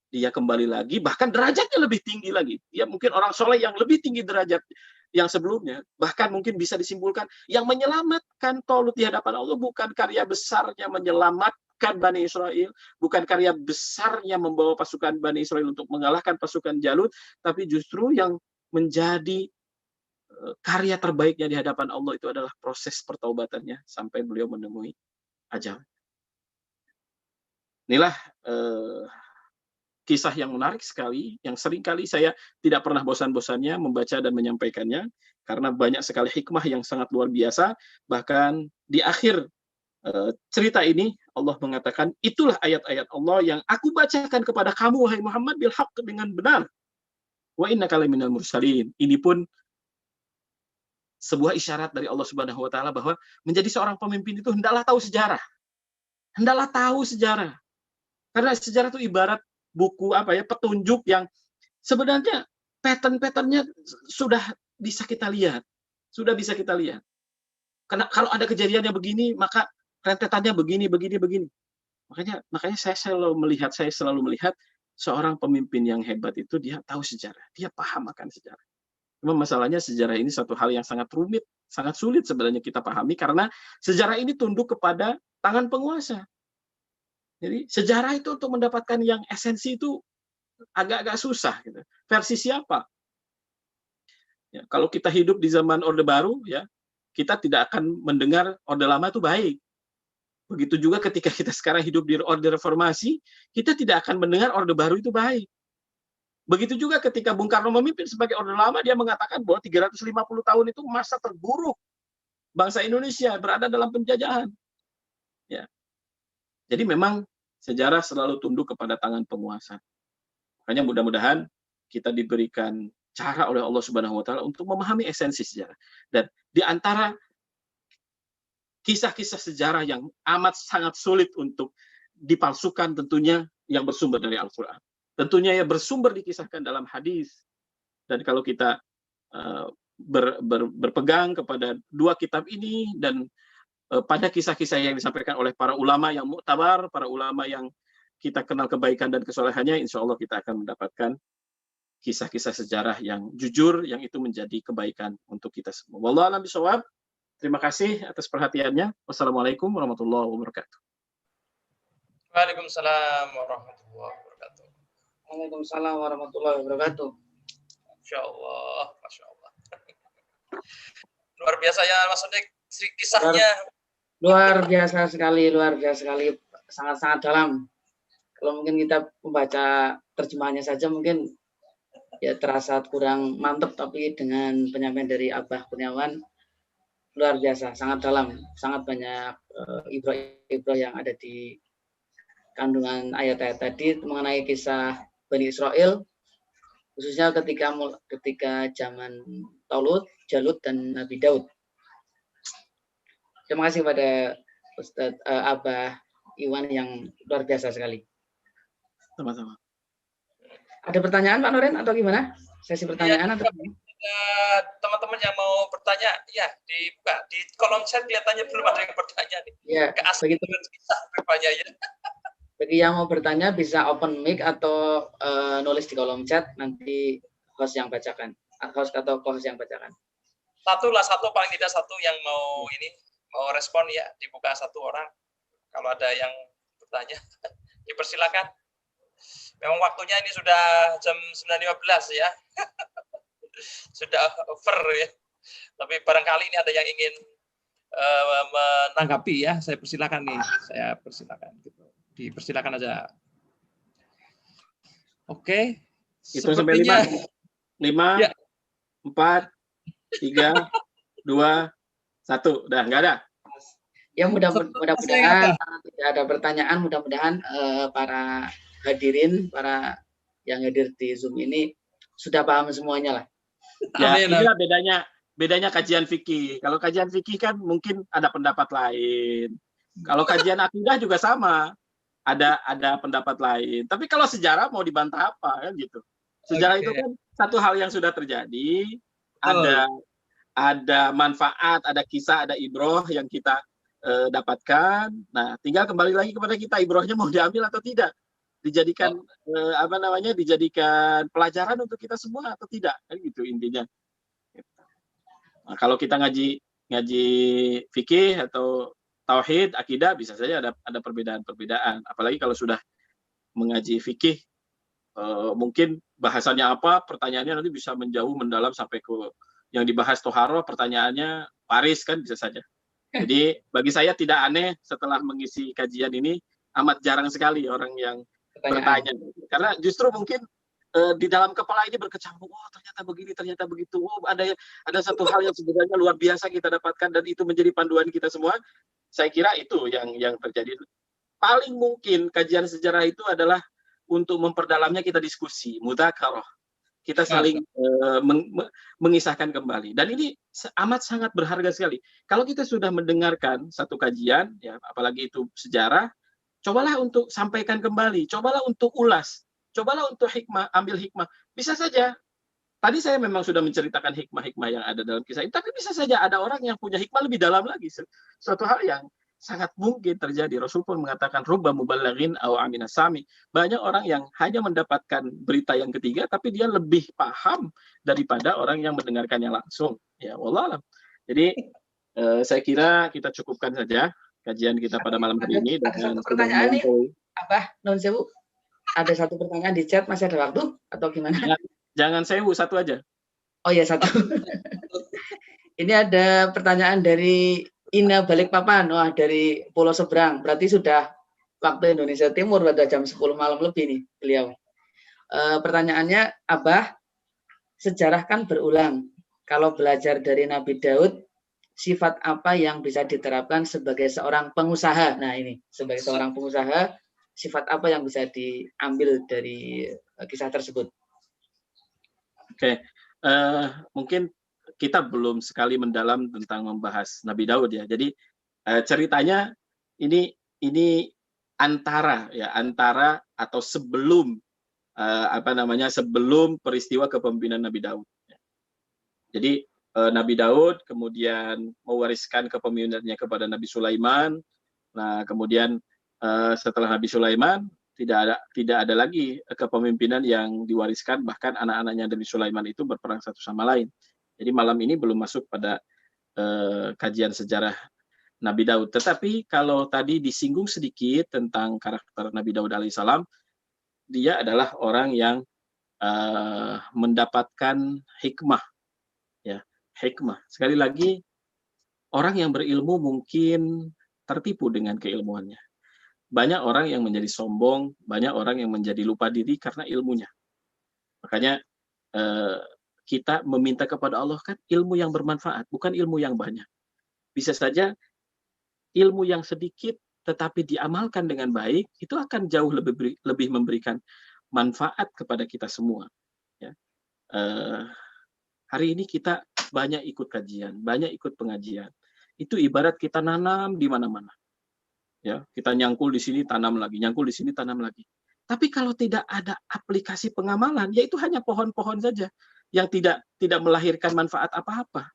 dia kembali lagi, bahkan derajatnya lebih tinggi lagi. Dia mungkin orang soleh yang lebih tinggi derajat yang sebelumnya, bahkan mungkin bisa disimpulkan, yang menyelamatkan Talut di hadapan Allah bukan karya besarnya menyelamatkan Bani Israel, bukan karya besarnya membawa pasukan Bani Israel untuk mengalahkan pasukan Jalut, tapi justru yang menjadi karya terbaiknya di hadapan Allah itu adalah proses pertaubatannya sampai beliau menemui ajal. Inilah kisah yang menarik sekali, yang seringkali saya tidak pernah bosan-bosannya membaca dan menyampaikannya, karena banyak sekali hikmah yang sangat luar biasa. Bahkan di akhir cerita ini, Allah mengatakan, itulah ayat-ayat Allah yang aku bacakan kepada kamu, wahai Muhammad, bil haqq, dengan benar. Wa innaka laminal mursalin. Ini pun sebuah isyarat dari Allah Subhanahu wa Ta'ala bahwa menjadi seorang pemimpin itu hendaklah tahu sejarah. Hendaklah tahu sejarah. Karena sejarah itu ibarat buku petunjuk yang sebenarnya pattern-patternnya sudah bisa kita lihat. Sudah bisa kita lihat. Karena kalau ada kejadiannya begini, maka rentetannya begini. Makanya saya selalu melihat seorang pemimpin yang hebat itu dia tahu sejarah. Dia paham akan sejarah. Cuma masalahnya sejarah ini satu hal yang sangat rumit, sangat sulit sebenarnya kita pahami, karena sejarah ini tunduk kepada tangan penguasa. Jadi sejarah itu untuk mendapatkan yang esensi itu agak-agak susah. Gitu. Versi siapa? Ya, kalau kita hidup di zaman Orde Baru, ya kita tidak akan mendengar Orde Lama itu baik. Begitu juga ketika kita sekarang hidup di Orde Reformasi, kita tidak akan mendengar Orde Baru itu baik. Begitu juga ketika Bung Karno memimpin sebagai Orde Lama, dia mengatakan bahwa 350 tahun itu masa terburuk bangsa Indonesia, berada dalam penjajahan. Ya. Jadi memang sejarah selalu tunduk kepada tangan penguasa. Makanya mudah-mudahan kita diberikan cara oleh Allah Subhanahu wa Ta'ala untuk memahami esensi sejarah. Dan di antara kisah-kisah sejarah yang amat sangat sulit untuk dipalsukan, tentunya yang bersumber dari Al-Quran. Tentunya ya bersumber dikisahkan dalam hadis. Dan kalau kita berpegang kepada dua kitab ini dan pada kisah-kisah yang disampaikan oleh para ulama yang muktabar, para ulama yang kita kenal kebaikan dan kesolehannya, insya Allah kita akan mendapatkan kisah-kisah sejarah yang jujur, yang itu menjadi kebaikan untuk kita semua. Wallahu a'lam bishawab. Terima kasih atas perhatiannya. Wassalamualaikum warahmatullahi wabarakatuh. Waalaikumsalam warahmatullahi wabarakatuh. Waalaikumsalam warahmatullahi wabarakatuh. Masya Allah, Masya Allah. Luar biasa ya Mas Sodik, kisahnya. Luar biasa sekali, sangat-sangat dalam. Kalau mungkin kita membaca terjemahannya saja mungkin ya terasa kurang mantap, tapi dengan penyampaian dari Abah Kurniawan luar biasa, sangat dalam, sangat banyak ibrah yang ada di kandungan ayat-ayat tadi mengenai kisah Bani Israel, khususnya ketika zaman Talut, Jalut, dan Nabi Daud. Terima kasih pada Ustadz Abah Iwan yang luar biasa sekali. Sama-sama. Ada pertanyaan Pak Noren atau gimana? Sesi pertanyaan atau gimana? Teman-teman yang mau bertanya, ya di kolom chat kelihatannya belum ada yang bertanya nih. Ya, begitu. Kisah rupanya ya. Bagi yang mau bertanya bisa open mic atau nulis di kolom chat, nanti host yang bacakan. Host atau co-host yang bacakan. Satu paling tidak satu yang mau respon ya, dibuka satu orang. Kalau ada yang bertanya, dipersilakan. Memang waktunya ini sudah jam 9.15 ya. Sudah over ya. Tapi barangkali ini ada yang ingin menanggapi ya, saya persilakan nih. Saya persilakan gitu. Dipersilakan aja. Oke. Itu sampai 5, 4, 3, 2, 1. Udah, nggak ada. Ya mudah-mudahan tidak ada pertanyaan, mudah-mudahan para hadirin, para yang hadir di Zoom ini sudah paham semuanya lah. Ya, inilah bedanya kajian fikih. Kalau kajian fikih kan mungkin ada pendapat lain. Kalau kajian akidah juga sama. Ada pendapat lain. Tapi kalau sejarah mau dibantah apa kan gitu. Sejarah itu kan satu hal yang sudah terjadi, ada manfaat, ada kisah, ada ibroh yang kita dapatkan. Nah, tinggal kembali lagi kepada kita, ibrohnya mau diambil atau tidak, dijadikan dijadikan pelajaran untuk kita semua atau tidak, kan gitu intinya. Nah, kalau kita ngaji fikih atau tauhid, akidah, bisa saja ada perbedaan-perbedaan. Apalagi kalau sudah mengaji fikih, mungkin bahasanya apa, pertanyaannya nanti bisa menjauh mendalam sampai ke yang dibahas toharoh, pertanyaannya waris kan bisa saja. Jadi bagi saya tidak aneh setelah mengisi kajian ini, amat jarang sekali orang yang bertanya. Karena justru mungkin di dalam kepala ini berkecamuk, oh ternyata begini, ternyata begitu, oh ada satu hal yang sebenarnya luar biasa kita dapatkan dan itu menjadi panduan kita semua. Saya kira itu yang terjadi. Paling mungkin kajian sejarah itu adalah untuk memperdalamnya kita diskusi, mudzakarah. Kita saling mengisahkan kembali. Dan ini amat sangat berharga sekali. Kalau kita sudah mendengarkan satu kajian, ya apalagi itu sejarah, cobalah untuk sampaikan kembali, cobalah untuk ulas, cobalah untuk ambil hikmah. Bisa saja, tadi saya memang sudah menceritakan hikmah-hikmah yang ada dalam kisah ini, tapi bisa saja ada orang yang punya hikmah lebih dalam lagi. Suatu hal yang sangat mungkin terjadi. Rasul pun mengatakan, rubba muballighin aw amina sami. Banyak orang yang hanya mendapatkan berita yang ketiga, tapi dia lebih paham daripada orang yang mendengarkannya langsung. Ya, wallah. Jadi, saya kira kita cukupkan saja kajian kita pada malam hari ini. Ada satu pertanyaan nih, Abah, non sewu. Ada satu pertanyaan di chat, masih ada waktu atau gimana? Jangan sewu, satu aja. Oh ya, satu. Ini ada pertanyaan dari Ina Balikpapan, wah dari Pulau Seberang, berarti sudah waktu Indonesia Timur pada jam 10 malam lebih nih beliau. Pertanyaannya, Abah, sejarah kan berulang. Kalau belajar dari Nabi Daud, sifat apa yang bisa diterapkan sebagai seorang pengusaha? Nah ini, sebagai seorang pengusaha, sifat apa yang bisa diambil dari kisah tersebut? Oke, mungkin kita belum sekali mendalam tentang membahas Nabi Daud ya. Jadi ceritanya ini antara atau sebelum sebelum peristiwa kepemimpinan Nabi Daud. Jadi Nabi Daud kemudian mewariskan kepemimpinannya kepada Nabi Sulaiman. Nah, kemudian setelah Nabi Sulaiman tidak ada lagi kepemimpinan yang diwariskan, bahkan anak-anaknya Nabi Sulaiman itu berperang satu sama lain. Jadi malam ini belum masuk pada kajian sejarah Nabi Daud. Tetapi kalau tadi disinggung sedikit tentang karakter Nabi Daud alaihissalam, dia adalah orang yang mendapatkan hikmah, ya, hikmah. Sekali lagi, orang yang berilmu mungkin tertipu dengan keilmuannya. Banyak orang yang menjadi sombong, banyak orang yang menjadi lupa diri karena ilmunya. Makanya kita meminta kepada Allah kan ilmu yang bermanfaat, bukan ilmu yang banyak. Bisa saja ilmu yang sedikit tetapi diamalkan dengan baik, itu akan jauh lebih memberikan manfaat kepada kita semua. Ya. Hari ini kita banyak ikut kajian, banyak ikut pengajian. Itu ibarat kita nanam di mana-mana. Ya, kita nyangkul di sini tanam lagi, nyangkul di sini tanam lagi. Tapi kalau tidak ada aplikasi pengamalan, yaitu hanya pohon-pohon saja yang tidak melahirkan manfaat apa-apa.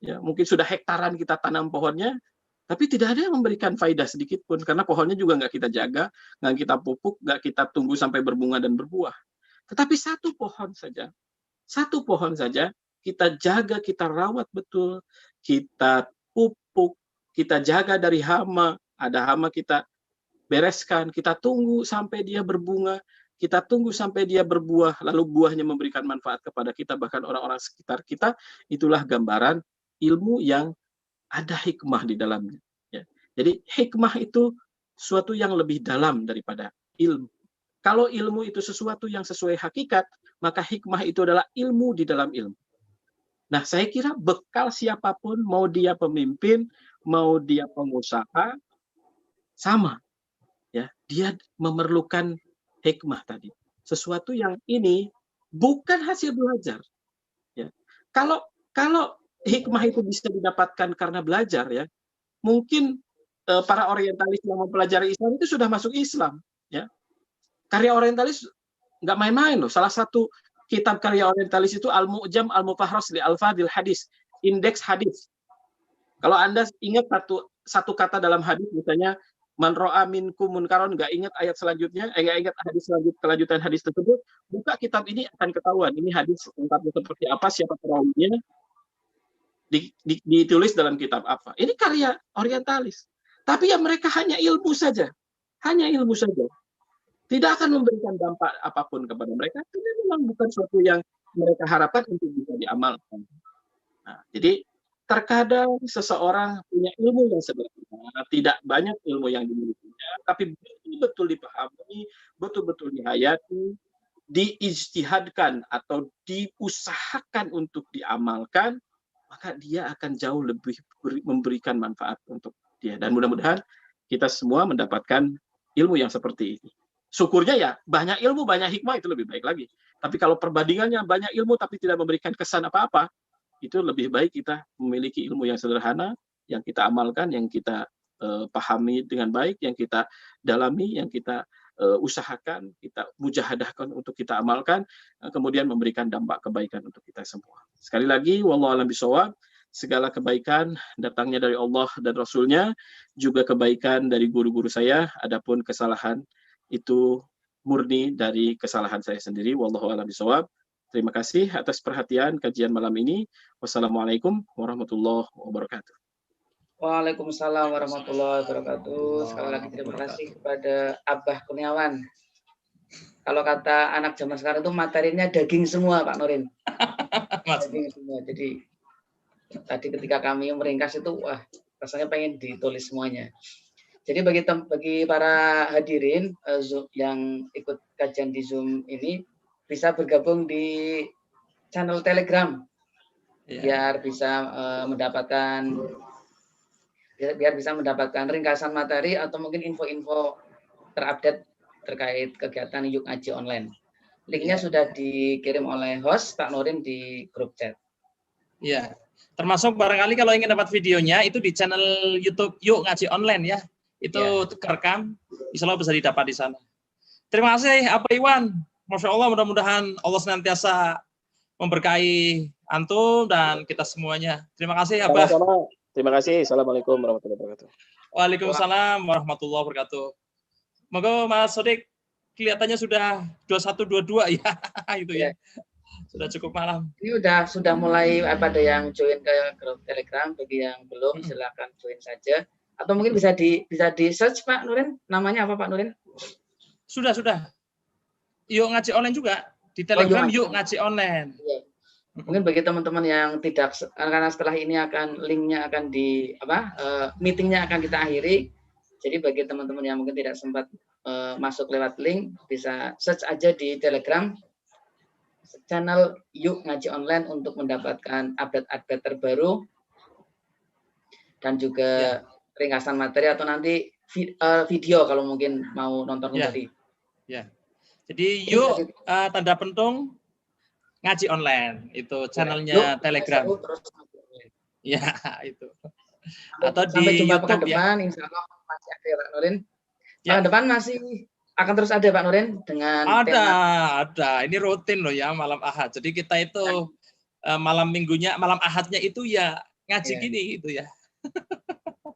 Ya, mungkin sudah hektaran kita tanam pohonnya, tapi tidak ada yang memberikan faedah sedikit pun, karena pohonnya juga nggak kita jaga, nggak kita pupuk, nggak kita tunggu sampai berbunga dan berbuah. Tetapi satu pohon saja kita jaga, kita rawat betul, kita pupuk, kita jaga dari hama, ada hama kita bereskan, kita tunggu sampai dia berbunga, kita tunggu sampai dia berbuah, lalu buahnya memberikan manfaat kepada kita, bahkan orang-orang sekitar kita. Itulah gambaran ilmu yang ada hikmah di dalamnya. Ya. Jadi hikmah itu suatu yang lebih dalam daripada ilmu. Kalau ilmu itu sesuatu yang sesuai hakikat, maka hikmah itu adalah ilmu di dalam ilmu. Nah, saya kira bekal siapapun, mau dia pemimpin, mau dia pengusaha, sama. Ya, dia memerlukan hikmah tadi. Sesuatu yang ini bukan hasil belajar. Ya. Kalau hikmah itu bisa didapatkan karena belajar, ya, mungkin para orientalis yang mempelajari Islam itu sudah masuk Islam. Ya. Karya orientalis nggak main-main loh. Salah satu kitab karya orientalis itu Al-Mu'jam Al-Mufahras li Al-Fadil Hadis, indeks hadis. Kalau Anda ingat satu kata dalam hadis, misalnya man ra'a minkum munkaron, nggak ingat ayat selanjutnya, nggak ingat hadis kelanjutan hadis tersebut, buka kitab ini akan ketahuan ini hadis lengkapnya seperti apa, siapa perawinya, ditulis dalam kitab apa. Ini karya orientalis. Tapi ya mereka hanya ilmu saja. Tidak akan memberikan dampak apapun kepada mereka. Itu memang bukan sesuatu yang mereka harapkan untuk bisa diamalkan. Nah, jadi terkadang seseorang punya ilmu yang sederhana, tidak banyak ilmu yang dimilikinya, tapi betul-betul dipahami, betul-betul dihayati, diijtihadkan atau diusahakan untuk diamalkan, maka dia akan jauh lebih memberikan manfaat untuk dia. Dan mudah-mudahan kita semua mendapatkan ilmu yang seperti ini. Syukurnya ya, banyak ilmu, banyak hikmah itu lebih baik lagi. Tapi kalau perbandingannya banyak ilmu tapi tidak memberikan kesan apa-apa, itu lebih baik kita memiliki ilmu yang sederhana, yang kita amalkan, yang kita pahami dengan baik, yang kita dalami, yang kita usahakan, kita mujahadahkan untuk kita amalkan, kemudian memberikan dampak kebaikan untuk kita semua. Sekali lagi, wallahu a'lam bishawab, segala kebaikan datangnya dari Allah dan Rasul-Nya, juga kebaikan dari guru-guru saya, adapun kesalahan itu murni dari kesalahan saya sendiri. Wallahu a'lam bishawab. Terima kasih atas perhatian kajian malam ini. Wassalamualaikum warahmatullahi wabarakatuh. Waalaikumsalam warahmatullahi wabarakatuh. Sekali lagi terima kasih kepada Abah Kurniawan. Kalau kata anak zaman sekarang itu materinya daging semua, Pak Nurin. Daging semua. Jadi tadi ketika kami meringkas itu, wah, rasanya pengen ditulis semuanya. Jadi bagi para hadirin yang ikut kajian di Zoom ini, bisa bergabung di channel Telegram, biar bisa mendapatkan ringkasan materi atau mungkin info-info terupdate terkait kegiatan Yuk Ngaji online. Linknya sudah dikirim oleh host Pak Nurin di grup chat. Ya, Termasuk barangkali kalau ingin dapat videonya itu di channel YouTube Yuk Ngaji Online ya. Itu terekam, insya Allah bisa didapat di sana. Terima kasih Apa Iwan. Masya Allah, mudah-mudahan Allah senantiasa memberkahi antum dan kita semuanya. Terima kasih Abah. Sama-sama. Terima kasih. Assalamualaikum warahmatullahi wabarakatuh. Waalaikumsalam warahmatullahi wabarakatuh. Moga Mas Sodik kelihatannya sudah 21-22 ya. Itu ya. Sudah cukup malam. Ini sudah mulai ada yang join ke grup Telegram, bagi yang belum silakan join saja. Atau mungkin bisa di search Pak Nurin, namanya apa Pak Nurin? Sudah. Yuk Ngaji Online juga di Telegram Yuk Ngaji Online. Iya. Mungkin bagi teman-teman yang tidak, karena setelah ini linknya akan meetingnya akan kita akhiri. Jadi bagi teman-teman yang mungkin tidak sempat masuk lewat link, bisa search aja di Telegram channel Yuk Ngaji Online untuk mendapatkan update-update terbaru dan juga ringkasan materi atau nanti video kalau mungkin mau nonton kembali. Ya. Jadi Yuk tanda pentung Ngaji Online itu channelnya Telegram. Ya itu. Atau sampai di jumpa YouTube pekan depan, insya Allah masih ada Pak Nurin. Pekan depan masih akan terus ada Pak Nurin dengan ada. Ini rutin loh ya malam Ahad. Jadi kita itu malam minggunya, malam Ahadnya itu ya ngaji gini gitu ya.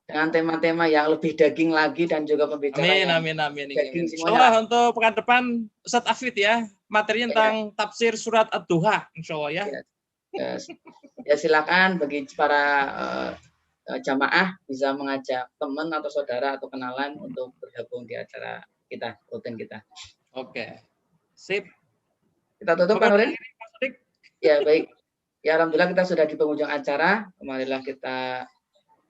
Dengan tema-tema yang lebih daging lagi dan juga pembicaraan. Amin. Insyaallah untuk pekan depan Ustadz Afid ya, materinya tentang tafsir surat Ad-Duha insyaallah ya. Ya silakan bagi para jamaah bisa mengajak teman atau saudara atau kenalan untuk bergabung di acara kita, rutin kita. Oke. Sip. Kita tutup Pak Nurin? Ya baik. Ya alhamdulillah kita sudah di penghujung acara. Marilah kita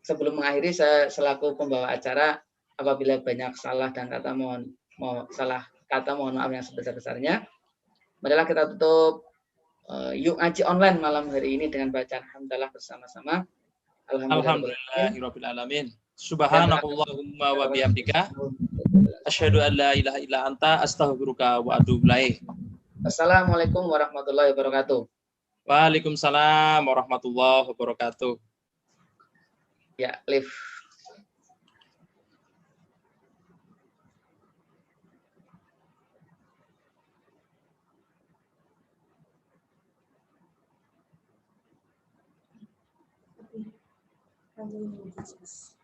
sebelum mengakhiri saya selaku pembawa acara apabila banyak salah dan kata mohon maaf yang sebesar-besarnya. Marilah kita tutup Yuk Ngaji Online malam hari ini dengan bacaan alhamdulillah bersama-sama. Alhamdulillahirabbil alamin. Subhanakallahumma wa bihamdika asyhadu an la ilaha illa anta astaghfiruka wa atubu ilaik. Assalamualaikum warahmatullahi wabarakatuh. Waalaikumsalam warahmatullahi wabarakatuh. Ya, live. Hallelujah, Jesus.